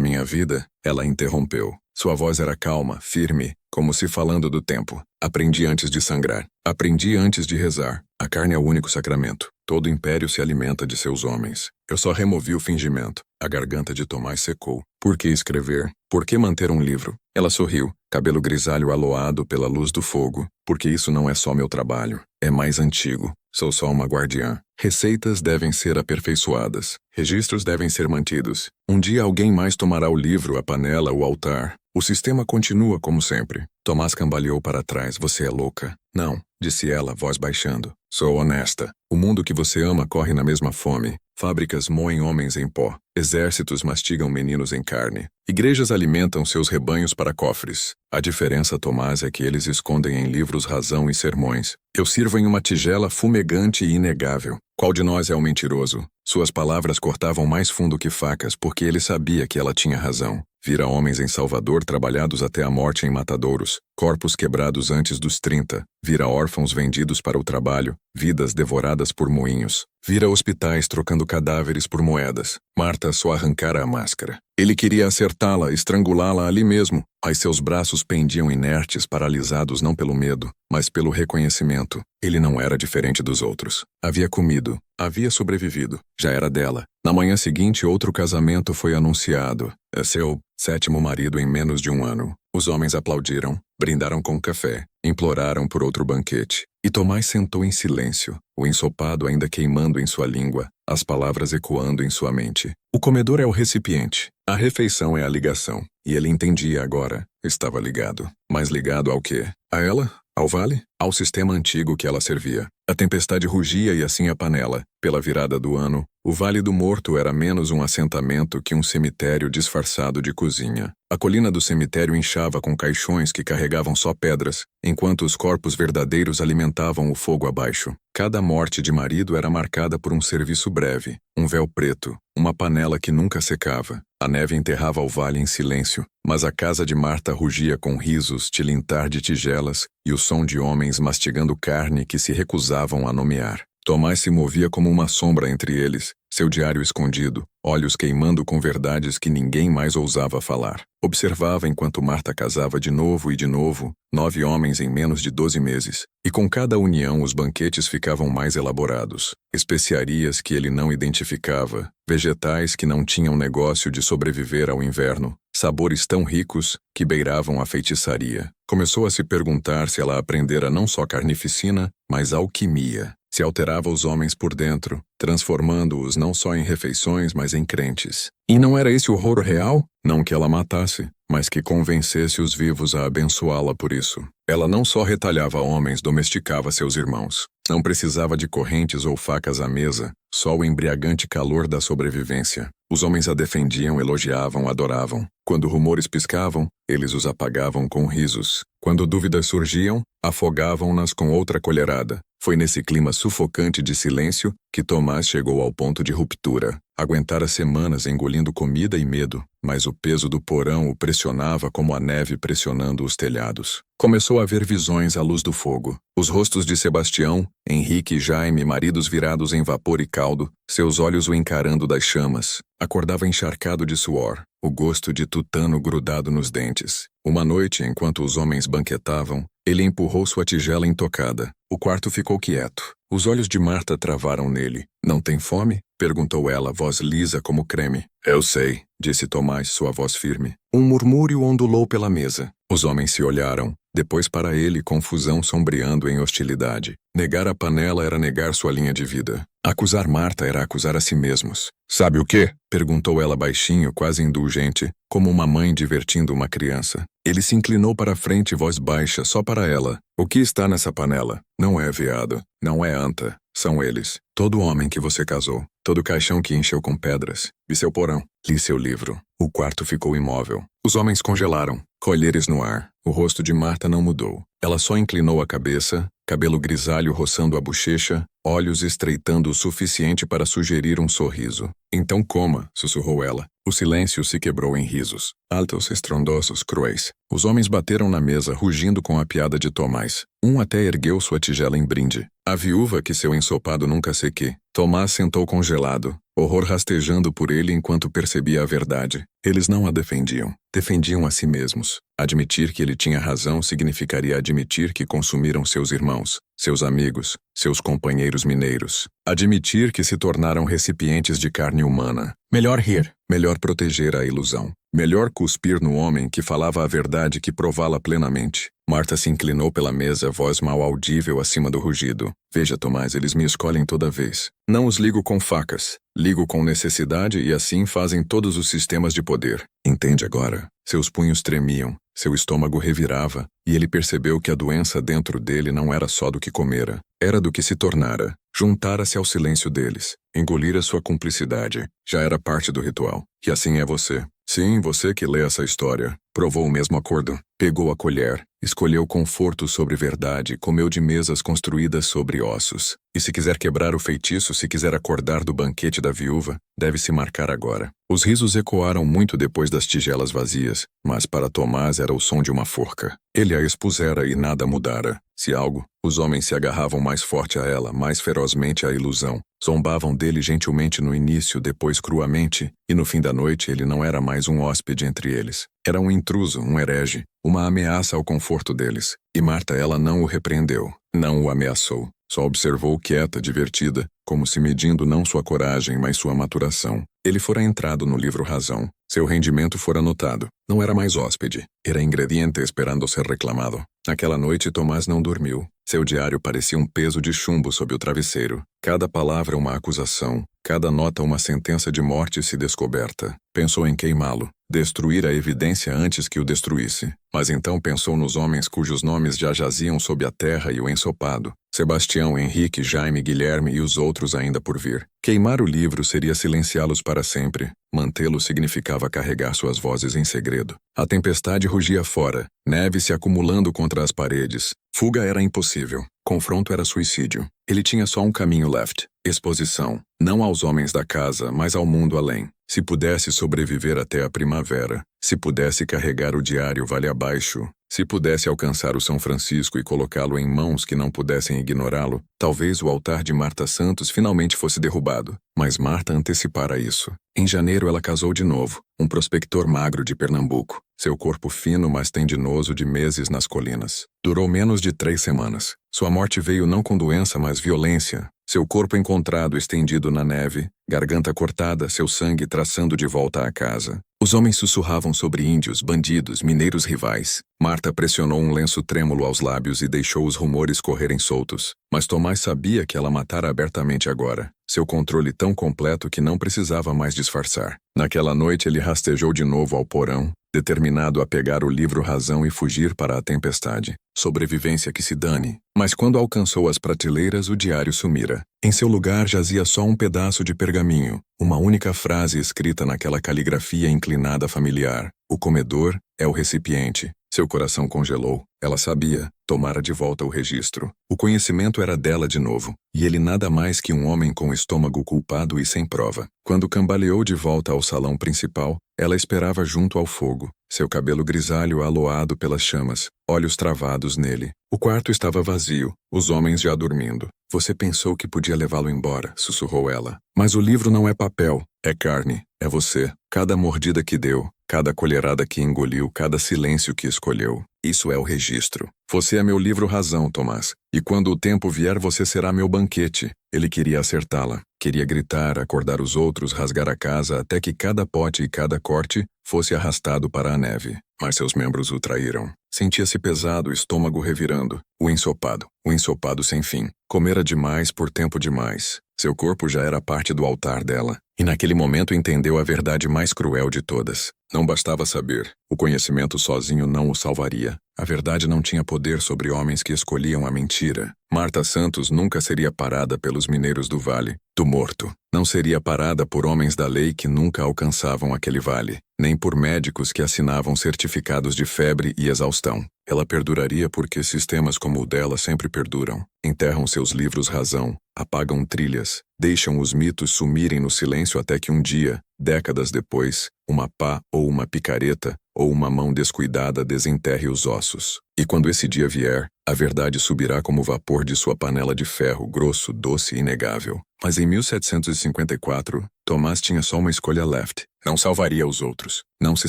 minha vida. Ela interrompeu. Sua voz era calma, firme, como se falando do tempo. Aprendi antes de sangrar. Aprendi antes de rezar. A carne é o único sacramento. Todo império se alimenta de seus homens. Eu só removi o fingimento. A garganta de Tomás secou. Por que escrever? Por que manter um livro? Ela sorriu, cabelo grisalho aloado pela luz do fogo. Porque isso não é só meu trabalho. É mais antigo. Sou só uma guardiã. Receitas devem ser aperfeiçoadas. Registros devem ser mantidos. Um dia alguém mais tomará o livro, a panela, o altar. O sistema continua como sempre. Tomás cambaleou para trás. Você é louca? Não, disse ela, voz baixando. Sou honesta. O mundo que você ama corre na mesma fome. Fábricas moem homens em pó. Exércitos mastigam meninos em carne. Igrejas alimentam seus rebanhos para cofres. A diferença, Tomás, é que eles escondem em livros razão e sermões. Eu sirvo em uma tigela fumegante e inegável. Qual de nós é o mentiroso? Suas palavras cortavam mais fundo que facas, porque ele sabia que ela tinha razão. Vira homens em Salvador trabalhados até a morte em matadouros, corpos quebrados antes dos 30, vira órfãos vendidos para o trabalho, vidas devoradas por moinhos, vira hospitais trocando cadáveres por moedas. Marta só arrancara a máscara. Ele queria acertá-la, estrangulá-la ali mesmo, mas seus braços pendiam inertes, paralisados não pelo medo, mas pelo reconhecimento. Ele não era diferente dos outros. Havia comido, havia sobrevivido, já era dela. Na manhã seguinte, outro casamento foi anunciado. É seu 7º marido em menos de um ano. Os homens aplaudiram, brindaram com café, imploraram por outro banquete. E Tomás sentou em silêncio, o ensopado ainda queimando em sua língua, as palavras ecoando em sua mente. O comedor é o recipiente, a refeição é a ligação. E ele entendia agora, estava ligado. Mas ligado ao quê? A ela? Ao vale? Ao sistema antigo que ela servia. A tempestade rugia e assim a panela. Pela virada do ano, o Vale do Morto era menos um assentamento que um cemitério disfarçado de cozinha. A colina do cemitério inchava com caixões que carregavam só pedras, enquanto os corpos verdadeiros alimentavam o fogo abaixo. Cada morte de marido era marcada por um serviço breve, um véu preto, uma panela que nunca secava. A neve enterrava o vale em silêncio, mas a casa de Marta rugia com risos, tilintar de tigelas e o som de homens mastigando carne que se recusavam a nomear. Tomás se movia como uma sombra entre eles, seu diário escondido, olhos queimando com verdades que ninguém mais ousava falar. Observava enquanto Marta casava de novo e de novo, 9 homens em menos de 12 meses. E com cada união os banquetes ficavam mais elaborados. Especiarias que ele não identificava, vegetais que não tinham negócio de sobreviver ao inverno, sabores tão ricos que beiravam a feitiçaria. Começou a se perguntar se ela aprendera não só carnificina, mas alquimia. Se alterava os homens por dentro, transformando-os não só em refeições, mas em crentes. E não era esse o horror real? Não que ela matasse, mas que convencesse os vivos a abençoá-la por isso. Ela não só retalhava homens, domesticava seus irmãos. Não precisava de correntes ou facas à mesa, só o embriagante calor da sobrevivência. Os homens a defendiam, elogiavam, adoravam. Quando rumores piscavam, eles os apagavam com risos. Quando dúvidas surgiam, afogavam-nas com outra colherada. Foi nesse clima sufocante de silêncio que Tomás chegou ao ponto de ruptura. Aguentara semanas engolindo comida e medo, mas o peso do porão o pressionava como a neve pressionando os telhados. Começou a ver visões à luz do fogo. Os rostos de Sebastião, Henrique e Jaime, maridos virados em vapor e caldo, seus olhos o encarando das chamas. Acordava encharcado de suor, o gosto de tutano grudado nos dentes. Uma noite, enquanto os homens banquetavam, ele empurrou sua tigela intocada. O quarto ficou quieto. Os olhos de Marta travaram nele. Não tem fome? Perguntou ela, voz lisa como creme. Eu sei, disse Tomás, sua voz firme. Um murmúrio ondulou pela mesa. Os homens se olharam. Depois para ele confusão sombreando em hostilidade. Negar a panela era negar sua linha de vida. Acusar Marta era acusar a si mesmos. Sabe o quê? Perguntou ela baixinho, quase indulgente, como uma mãe divertindo uma criança. Ele se inclinou para a frente, voz baixa, só para ela. O que está nessa panela? Não é veado. Não é anta. São eles. Todo homem que você casou. Todo caixão que encheu com pedras. Vi seu porão. Li seu livro. O quarto ficou imóvel. Os homens congelaram, colheres no ar. O rosto de Marta não mudou. Ela só inclinou a cabeça, cabelo grisalho roçando a bochecha, olhos estreitando o suficiente para sugerir um sorriso. Então coma, sussurrou ela. O silêncio se quebrou em risos, altos, estrondosos, cruéis. Os homens bateram na mesa, rugindo com a piada de Tomás. Um até ergueu sua tigela em brinde. A viúva que seu ensopado nunca seque. Tomás sentou congelado, horror rastejando por ele enquanto percebia a verdade. Eles não a defendiam. Defendiam a si mesmos. Admitir que ele tinha razão significaria admitir que consumiram seus irmãos, seus amigos, seus companheiros mineiros. Admitir que se tornaram recipientes de carne humana. Melhor rir, melhor proteger a ilusão. Melhor cuspir no homem que falava a verdade que prová-la plenamente. Marta se inclinou pela mesa, voz mal audível acima do rugido. Veja, Tomás, eles me escolhem toda vez. Não os ligo com facas. Ligo com necessidade e assim fazem todos os sistemas de poder. Entende agora? Seus punhos tremiam, seu estômago revirava, e ele percebeu que a doença dentro dele não era só do que comera, era do que se tornara. Juntara-se ao silêncio deles, engolira sua cumplicidade. Já era parte do ritual. E assim é você. Sim, você que lê essa história. Provou o mesmo acordo. Pegou a colher, escolheu conforto sobre verdade, comeu de mesas construídas sobre ossos. E se quiser quebrar o feitiço, se quiser acordar do banquete da viúva, deve se marcar agora. Os risos ecoaram muito depois das tigelas vazias, mas para Tomás era o som de uma forca. Ele a expusera e nada mudara. Se algo, os homens se agarravam mais forte a ela, mais ferozmente à ilusão. Zombavam dele gentilmente no início, depois cruamente, e no fim da noite ele não era mais um hóspede entre eles. Era um intruso, um herege, uma ameaça ao conforto deles. E Marta, ela não o repreendeu, não o ameaçou. Só observou quieta, divertida, como se medindo não sua coragem, mas sua maturação. Ele fora entrado no livro Razão. Seu rendimento fora notado. Não era mais hóspede. Era ingrediente esperando ser reclamado. Naquela noite, Tomás não dormiu. Seu diário parecia um peso de chumbo sob o travesseiro. Cada palavra uma acusação. Cada nota uma sentença de morte se descoberta. Pensou em queimá-lo. Destruir a evidência antes que o destruísse. Mas então pensou nos homens cujos nomes já jaziam sob a terra e o ensopado. Sebastião, Henrique, Jaime, Guilherme e os outros ainda por vir. Queimar o livro seria silenciá-los para sempre. Mantê-lo significava carregar suas vozes em segredo. A tempestade rugia fora, neve se acumulando contra as paredes. Fuga era impossível. Confronto era suicídio. Ele tinha só um caminho left. Exposição. Não aos homens da casa, mas ao mundo além. Se pudesse sobreviver até a primavera. Se pudesse carregar o diário vale abaixo. Se pudesse alcançar o São Francisco e colocá-lo em mãos que não pudessem ignorá-lo, talvez o altar de Marta Santos finalmente fosse derrubado. Mas Marta antecipara isso. Em janeiro ela casou de novo, um prospector magro de Pernambuco. Seu corpo fino, mas tendinoso de meses nas colinas. Durou menos de 3 semanas. Sua morte veio não com doença, mas violência. Seu corpo encontrado estendido na neve, garganta cortada, seu sangue traçando de volta à casa. Os homens sussurravam sobre índios, bandidos, mineiros rivais. Marta pressionou um lenço trêmulo aos lábios e deixou os rumores correrem soltos. Mas Tomás sabia que ela matara abertamente agora. Seu controle tão completo que não precisava mais disfarçar. Naquela noite ele rastejou de novo ao porão, determinado a pegar o livro Razão e fugir para a tempestade. Sobrevivência que se dane. Mas quando alcançou as prateleiras, o diário sumira. Em seu lugar jazia só um pedaço de pergaminho, uma única frase escrita naquela caligrafia inclinada familiar. O comedor é o recipiente. Seu coração congelou. Ela sabia. Tomara de volta o registro. O conhecimento era dela de novo. E ele nada mais que um homem com estômago culpado e sem prova. Quando cambaleou de volta ao salão principal, ela esperava junto ao fogo. Seu cabelo grisalho aloado pelas chamas. Olhos travados nele. O quarto estava vazio. Os homens já dormindo. Você pensou que podia levá-lo embora, sussurrou ela. Mas o livro não é papel. É carne. É você. Cada mordida que deu. Cada colherada que engoliu, cada silêncio que escolheu. Isso é o registro. Você é meu livro razão, Tomás. E quando o tempo vier, você será meu banquete. Ele queria acertá-la. Queria gritar, acordar os outros, rasgar a casa até que cada pote e cada corte fosse arrastado para a neve. Mas seus membros o traíram. Sentia-se pesado, o estômago revirando. O ensopado sem fim. Comera demais por tempo demais. Seu corpo já era parte do altar dela. E naquele momento entendeu a verdade mais cruel de todas. Não bastava saber. O conhecimento sozinho não o salvaria. A verdade não tinha poder sobre homens que escolhiam a mentira. Marta Santos nunca seria parada pelos mineiros do Vale do Morto. Não seria parada por homens da lei que nunca alcançavam aquele vale, nem por médicos que assinavam certificados de febre e exaustão. Ela perduraria porque sistemas como o dela sempre perduram. Enterram seus livros razão, apagam trilhas, deixam os mitos sumirem no silêncio até que um dia, décadas depois, uma pá ou uma picareta ou uma mão descuidada desenterre os ossos. E quando esse dia vier, a verdade subirá como vapor de sua panela de ferro grosso, doce e inegável. Mas em 1754, Tomás tinha só uma escolha left. Não salvaria os outros. Não se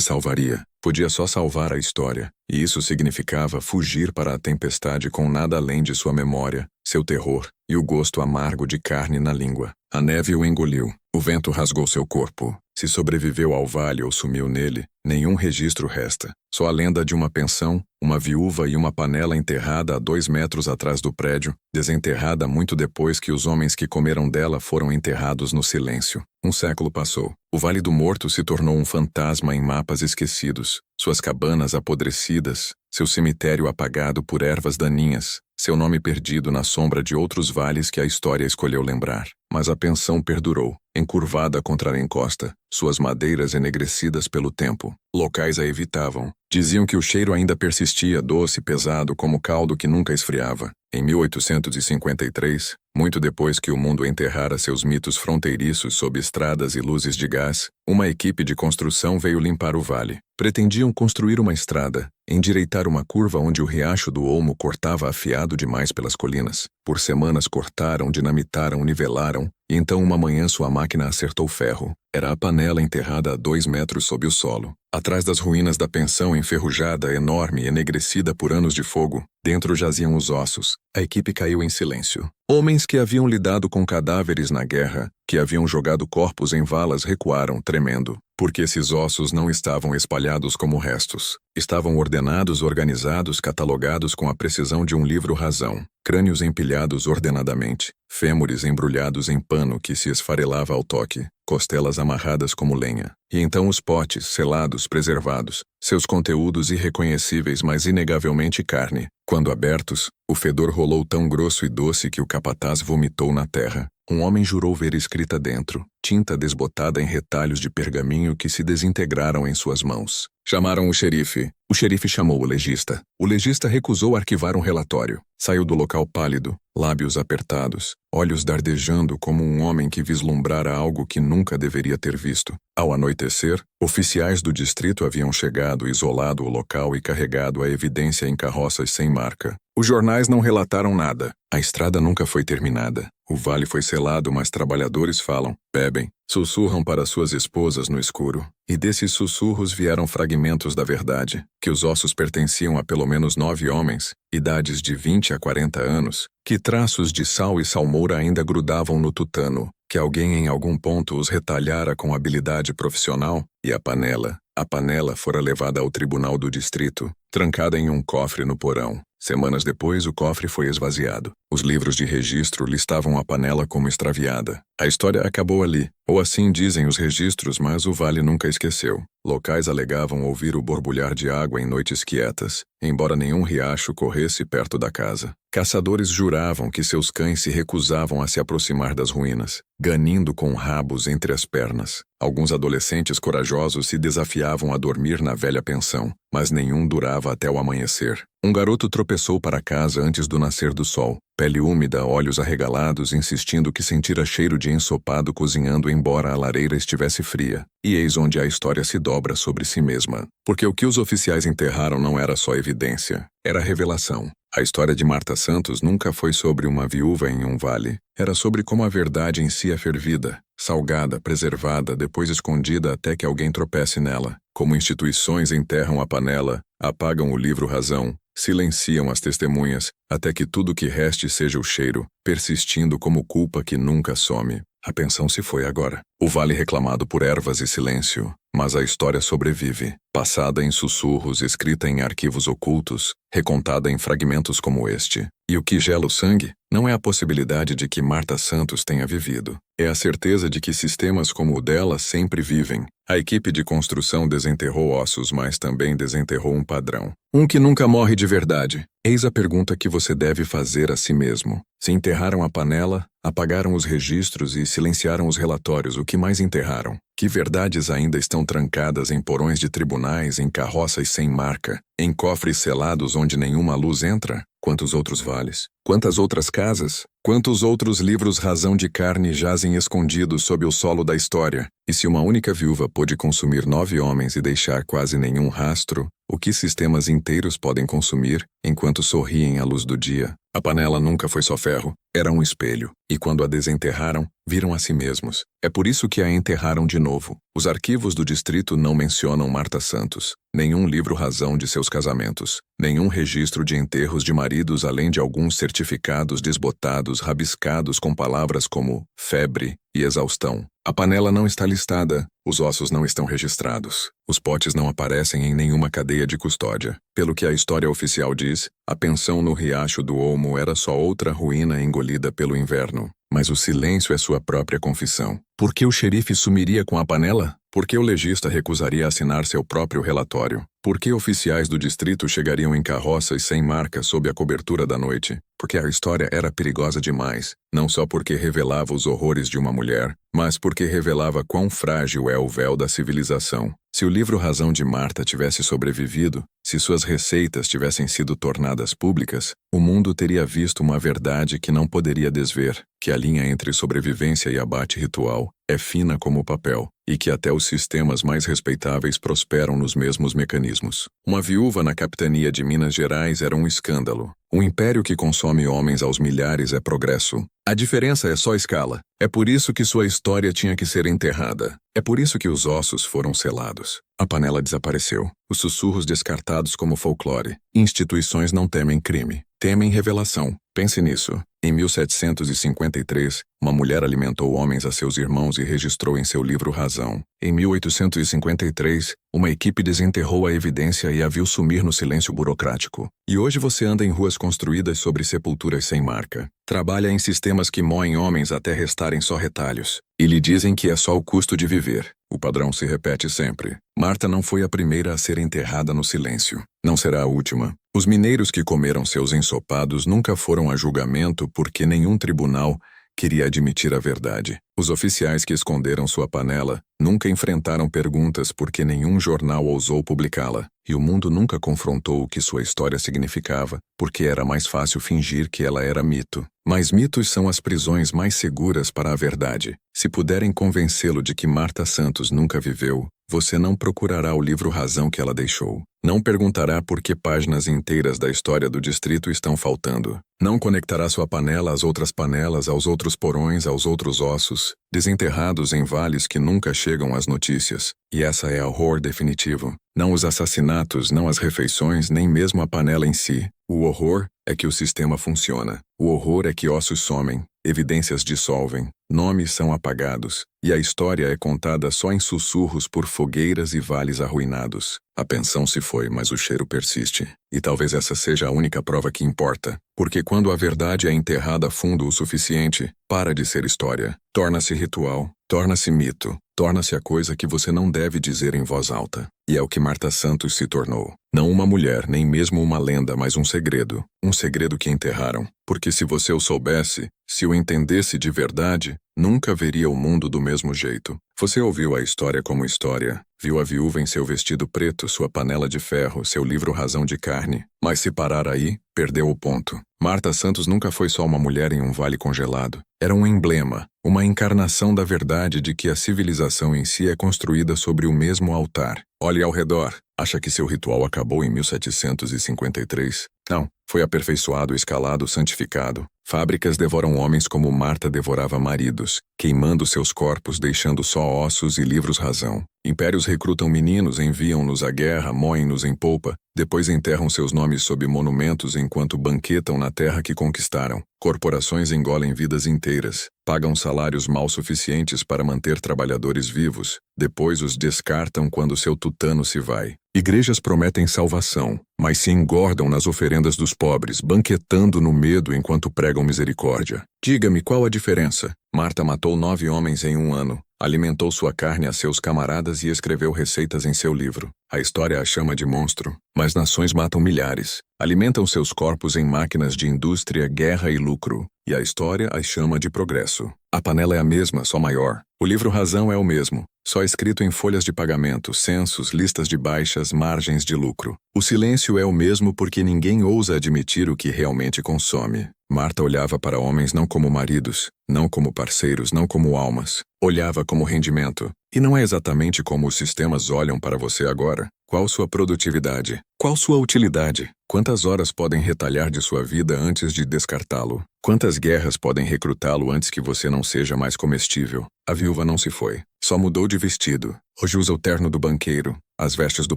salvaria. Podia só salvar a história. E isso significava fugir para a tempestade com nada além de sua memória, seu terror e o gosto amargo de carne na língua. A neve o engoliu. O vento rasgou seu corpo. Se sobreviveu ao vale ou sumiu nele, nenhum registro resta. Só a lenda de uma pensão, uma viúva e uma panela enterrada a 2 metros atrás do prédio, desenterrada muito depois que os homens que comeram dela foram enterrados no silêncio. Um século passou. O Vale do Morto se tornou um fantasma em mapas esquecidos. Suas cabanas apodrecidas, seu cemitério apagado por ervas daninhas, seu nome perdido na sombra de outros vales que a história escolheu lembrar. Mas a pensão perdurou, encurvada contra a encosta, suas madeiras enegrecidas pelo tempo. Locais a evitavam. Diziam que o cheiro ainda persistia, doce e pesado como caldo que nunca esfriava. Em 1853, muito depois que o mundo enterrara seus mitos fronteiriços sob estradas e luzes de gás, uma equipe de construção veio limpar o vale. Pretendiam construir uma estrada, endireitar uma curva onde o riacho do Olmo cortava afiado demais pelas colinas. Por semanas cortaram, dinamitaram, nivelaram, e então uma manhã sua máquina acertou ferro. Era a panela enterrada a 2 metros sob o solo. Atrás das ruínas da pensão enferrujada, enorme e enegrecida por anos de fogo, dentro jaziam os ossos. A equipe caiu em silêncio. Homens que haviam lidado com cadáveres na guerra, que haviam jogado corpos em valas, recuaram, tremendo, porque esses ossos não estavam espalhados como restos. Estavam ordenados, organizados, catalogados com a precisão de um livro razão. Crânios empilhados ordenadamente, fêmures embrulhados em pano que se esfarelava ao toque, costelas amarradas como lenha. E então os potes, selados, preservados, seus conteúdos irreconhecíveis, mas inegavelmente carne. Quando abertos, o fedor rolou tão grosso e doce que o capataz vomitou na terra. Um homem jurou ver escrita dentro, tinta desbotada em retalhos de pergaminho que se desintegraram em suas mãos. Chamaram o xerife. O xerife chamou o legista. O legista recusou arquivar um relatório. Saiu do local pálido, lábios apertados, olhos dardejando como um homem que vislumbrara algo que nunca deveria ter visto. Ao anoitecer, oficiais do distrito haviam chegado, isolado o local e carregado a evidência em carroças sem marca. Os jornais não relataram nada. A estrada nunca foi terminada. O vale foi selado, mas trabalhadores falam, bebem, sussurram para suas esposas no escuro. E desses sussurros vieram fragmentos da verdade, que os ossos pertenciam a pelo menos 9 homens, idades de 20 a 40 anos, que traços de sal e salmoura ainda grudavam no tutano, que alguém em algum ponto os retalhara com habilidade profissional, e a panela fora levada ao tribunal do distrito, trancada em um cofre no porão. Semanas depois, o cofre foi esvaziado. Os livros de registro listavam a panela como extraviada. A história acabou ali, ou assim dizem os registros, mas o vale nunca esqueceu. Locais alegavam ouvir o borbulhar de água em noites quietas, embora nenhum riacho corresse perto da casa. Caçadores juravam que seus cães se recusavam a se aproximar das ruínas, ganindo com rabos entre as pernas. Alguns adolescentes corajosos se desafiavam a dormir na velha pensão, mas nenhum durava até o amanhecer. Um garoto tropeçou para casa antes do nascer do sol, pele úmida, olhos arregalados, insistindo que sentira cheiro de ensopado cozinhando embora a lareira estivesse fria. E eis onde a história se dobra sobre si mesma. Porque o que os oficiais enterraram não era só evidência, era revelação. A história de Marta Santos nunca foi sobre uma viúva em um vale. Era sobre como a verdade em si é fervida, salgada, preservada, depois escondida até que alguém tropece nela. Como instituições enterram a panela, apagam o livro razão, silenciam as testemunhas, até que tudo que reste seja o cheiro, persistindo como culpa que nunca some. A pensão se foi agora. O vale reclamado por ervas e silêncio, mas a história sobrevive, passada em sussurros, escrita em arquivos ocultos, recontada em fragmentos como este. E o que gela o sangue não é a possibilidade de que Marta Santos tenha vivido. É a certeza de que sistemas como o dela sempre vivem. A equipe de construção desenterrou ossos, mas também desenterrou um padrão. Um que nunca morre de verdade. Eis a pergunta que você deve fazer a si mesmo. Se enterraram a panela, apagaram os registros e silenciaram os relatórios, o que mais enterraram? Que verdades ainda estão trancadas em porões de tribunais, em carroças sem marca, em cofres selados onde nenhuma luz entra? Quantos outros vales? Quantas outras casas? Quantos outros livros razão de carne jazem escondidos sob o solo da história? E se uma única viúva pôde consumir 9 homens e deixar quase nenhum rastro, o que sistemas inteiros podem consumir enquanto sorriem à luz do dia? A panela nunca foi só ferro, era um espelho, e quando a desenterraram, viram a si mesmos. É por isso que a enterraram de novo. Os arquivos do distrito não mencionam Marta Santos, nenhum livro razão de seus casamentos, nenhum registro de enterros de maridos além de alguns certificados desbotados rabiscados com palavras como febre e exaustão. A panela não está listada, os ossos não estão registrados, os potes não aparecem em nenhuma cadeia de custódia. Pelo que a história oficial diz, a pensão no Riacho do Olmo era só outra ruína engolida pelo inverno. Mas o silêncio é sua própria confissão. Por que o xerife sumiria com a panela? Por que o legista recusaria assinar seu próprio relatório? Por que oficiais do distrito chegariam em carroças sem marca sob a cobertura da noite? Porque a história era perigosa demais, não só porque revelava os horrores de uma mulher, mas porque revelava quão frágil é o véu da civilização. Se o livro Razão de Marta tivesse sobrevivido, se suas receitas tivessem sido tornadas públicas, o mundo teria visto uma verdade que não poderia desver, que a linha entre sobrevivência e abate ritual é fina como o papel, e que até os sistemas mais respeitáveis prosperam nos mesmos mecanismos. Uma viúva na capitania de Minas Gerais era um escândalo. Um império que consome homens aos milhares é progresso. A diferença é só escala. É por isso que sua história tinha que ser enterrada. É por isso que os ossos foram selados. A panela desapareceu. Os sussurros descartados como folclore. Instituições não temem crime. Temem revelação. Pense nisso. Em 1753, uma mulher alimentou homens a seus irmãos e registrou em seu livro Razão. Em 1853, uma equipe desenterrou a evidência e a viu sumir no silêncio burocrático. E hoje você anda em ruas construídas sobre sepulturas sem marca. Trabalha em sistemas que moem homens até restarem só retalhos. E lhe dizem que é só o custo de viver. O padrão se repete sempre. Marta não foi a primeira a ser enterrada no silêncio. Não será a última. Os mineiros que comeram seus ensopados nunca foram a julgamento porque nenhum tribunal queria admitir a verdade. Os oficiais que esconderam sua panela nunca enfrentaram perguntas porque nenhum jornal ousou publicá-la. E o mundo nunca confrontou o que sua história significava, porque era mais fácil fingir que ela era mito. Mas mitos são as prisões mais seguras para a verdade. Se puderem convencê-lo de que Marta Santos nunca viveu, você não procurará o livro Razão que ela deixou. Não perguntará por que páginas inteiras da história do distrito estão faltando. Não conectará sua panela às outras panelas, aos outros porões, aos outros ossos, desenterrados em vales que nunca chegam às notícias. E essa é a horror definitivo. Não os assassinatos, não as refeições, nem mesmo a panela em si. O horror é que o sistema funciona. O horror é que ossos somem, evidências dissolvem, nomes são apagados, e a história é contada só em sussurros por fogueiras e vales arruinados. A pensão se foi, mas o cheiro persiste. E talvez essa seja a única prova que importa. Porque quando a verdade é enterrada fundo o suficiente, para de ser história. Torna-se ritual, torna-se mito, torna-se a coisa que você não deve dizer em voz alta. E é o que Marta Santos se tornou. Não uma mulher, nem mesmo uma lenda, mas um segredo. Um segredo que enterraram. Porque se você o soubesse, se o entendesse de verdade, nunca veria o mundo do mesmo jeito. Você ouviu a história como história, viu a viúva em seu vestido preto, sua panela de ferro, seu livro Razão de Carne. Mas se parar aí, perdeu o ponto. Marta Santos nunca foi só uma mulher em um vale congelado. Era um emblema, uma encarnação da verdade de que a civilização em si é construída sobre o mesmo altar. Olhe ao redor. Acha que seu ritual acabou em 1753? Não. Foi aperfeiçoado, escalado, santificado. Fábricas devoram homens como Marta devorava maridos, queimando seus corpos, deixando só ossos e livros-razão. Impérios recrutam meninos, enviam-nos à guerra, moem-nos em polpa, depois enterram seus nomes sob monumentos enquanto banquetam na terra que conquistaram. Corporações engolem vidas inteiras, pagam salários mal suficientes para manter trabalhadores vivos, depois os descartam quando seu tutano se vai. Igrejas prometem salvação, mas se engordam nas oferendas dos pobres, banquetando no medo enquanto pregam misericórdia. Diga-me qual a diferença. Marta matou 9 homens em um ano, alimentou sua carne a seus camaradas e escreveu receitas em seu livro. A história a chama de monstro, mas nações matam milhares. Alimentam seus corpos em máquinas de indústria, guerra e lucro, e a história as chama de progresso. A panela é a mesma, só maior. O livro Razão é o mesmo, só escrito em folhas de pagamento, censos, listas de baixas, margens de lucro. O silêncio é o mesmo porque ninguém ousa admitir o que realmente consome. Marta olhava para homens não como maridos, não como parceiros, não como almas. Olhava como rendimento. E não é exatamente como os sistemas olham para você agora. Qual sua produtividade? Qual sua utilidade? Quantas horas podem retalhar de sua vida antes de descartá-lo? Quantas guerras podem recrutá-lo antes que você não seja mais comestível? A viúva não se foi. Só mudou de vestido. Hoje usa o terno do banqueiro, as vestes do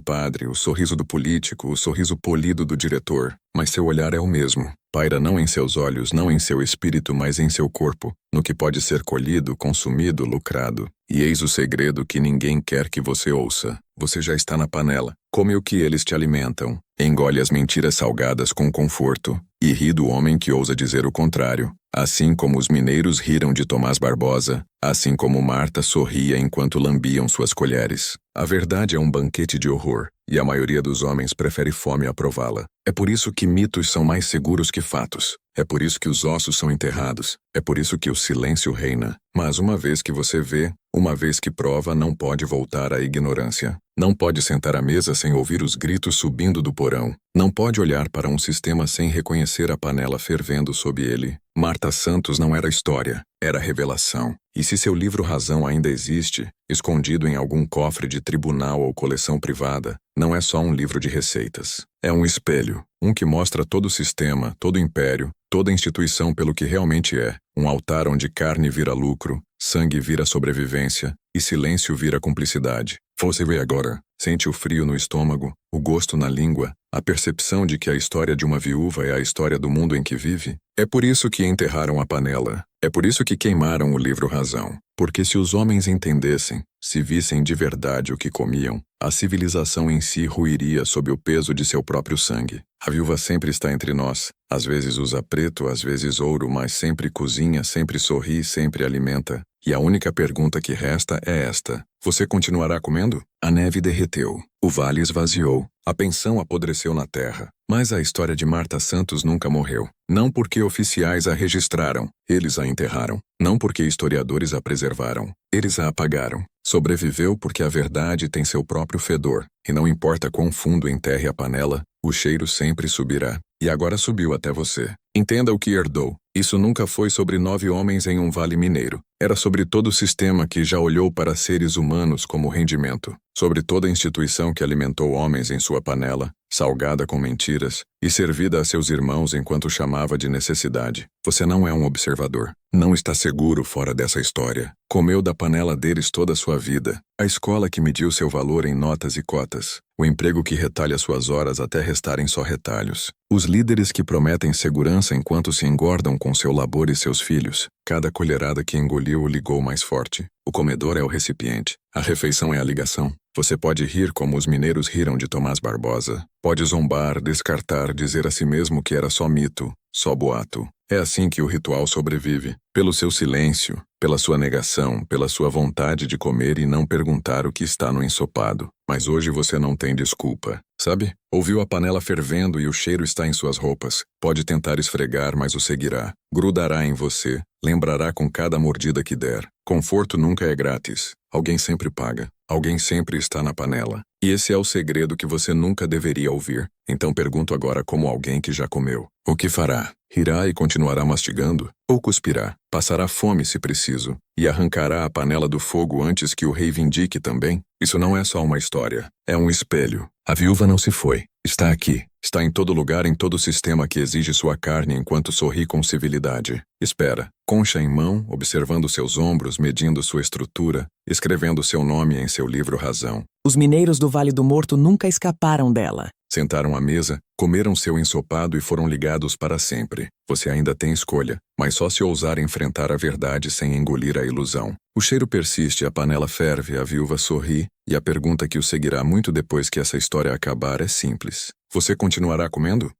padre, o sorriso do político, o sorriso polido do diretor. Mas seu olhar é o mesmo. Paira não em seus olhos, não em seu espírito, mas em seu corpo, no que pode ser colhido, consumido, lucrado. E eis o segredo que ninguém quer que você ouça. Você já está na panela. Come o que eles te alimentam. Engole as mentiras salgadas com conforto. E ri do homem que ousa dizer o contrário. Assim como os mineiros riram de Tomás Barbosa, assim como Marta sorria enquanto lambiam suas colheres. A verdade é um banquete de horror, e a maioria dos homens prefere fome a prová-la. É por isso que mitos são mais seguros que fatos. É por isso que os ossos são enterrados. É por isso que o silêncio reina. Mas uma vez que você vê, uma vez que prova, não pode voltar à ignorância. Não pode sentar à mesa sem ouvir os gritos subindo do porão. Não pode olhar para um sistema sem reconhecer a panela fervendo sob ele. Marta Santos não era história, era revelação. E se seu livro Razão ainda existe, escondido em algum cofre de tribunal ou coleção privada, não é só um livro de receitas. É um espelho, um que mostra todo o sistema, todo o império, toda a instituição pelo que realmente é. Um altar onde carne vira lucro, sangue vira sobrevivência e silêncio vira cumplicidade. Você vê agora, sente o frio no estômago, o gosto na língua, a percepção de que a história de uma viúva é a história do mundo em que vive? É por isso que enterraram a panela. É por isso que queimaram o livro Razão. Porque se os homens entendessem, se vissem de verdade o que comiam, a civilização em si ruiria sob o peso de seu próprio sangue. A viúva sempre está entre nós. Às vezes usa preto, às vezes ouro, mas sempre cozinha, sempre sorri, sempre alimenta. E a única pergunta que resta é esta: você continuará comendo? A neve derreteu. O vale esvaziou. A pensão apodreceu na terra. Mas a história de Marta Santos nunca morreu. Não porque oficiais a registraram, eles a enterraram. Não porque historiadores a preservaram, eles a apagaram. Sobreviveu porque a verdade tem seu próprio fedor. E não importa quão fundo enterre a panela, o cheiro sempre subirá. E agora subiu até você. Entenda o que herdou. Isso nunca foi sobre 9 homens em um vale mineiro. Era sobre todo o sistema que já olhou para seres humanos como rendimento. Sobre toda a instituição que alimentou homens em sua panela, salgada com mentiras, e servida a seus irmãos enquanto chamava de necessidade. Você não é um observador. Não está seguro fora dessa história. Comeu da panela deles toda a sua vida. A escola que mediu seu valor em notas e cotas. O emprego que retalha suas horas até restarem só retalhos. Os líderes que prometem segurança enquanto se engordam com seu labor e seus filhos. Cada colherada que engoliu o ligou mais forte. O comedor é o recipiente. A refeição é a ligação. Você pode rir como os mineiros riram de Tomás Barbosa. Pode zombar, descartar, dizer a si mesmo que era só mito, só boato. É assim que o ritual sobrevive. Pelo seu silêncio, pela sua negação, pela sua vontade de comer e não perguntar o que está no ensopado. Mas hoje você não tem desculpa, sabe? Ouviu a panela fervendo e o cheiro está em suas roupas. Pode tentar esfregar, mas o seguirá. Grudará em você, lembrará com cada mordida que der. Conforto nunca é grátis. Alguém sempre paga. Alguém sempre está na panela. E esse é o segredo que você nunca deveria ouvir. Então pergunto agora como alguém que já comeu. O que fará? Rirá e continuará mastigando? Ou cuspirá? Passará fome se preciso, e arrancará a panela do fogo antes que o reivindique também? Isso não é só uma história, é um espelho. A viúva não se foi. Está aqui. Está em todo lugar, em todo sistema que exige sua carne enquanto sorri com civilidade. Espera, concha em mão, observando seus ombros, medindo sua estrutura, escrevendo seu nome em seu livro Razão. Os mineiros do Vale do Morto nunca escaparam dela. Sentaram à mesa, comeram seu ensopado e foram ligados para sempre. Você ainda tem escolha, mas só se ousar enfrentar a verdade sem engolir a ilusão. O cheiro persiste, a panela ferve, a viúva sorri, e a pergunta que o seguirá muito depois que essa história acabar é simples. Você continuará comendo?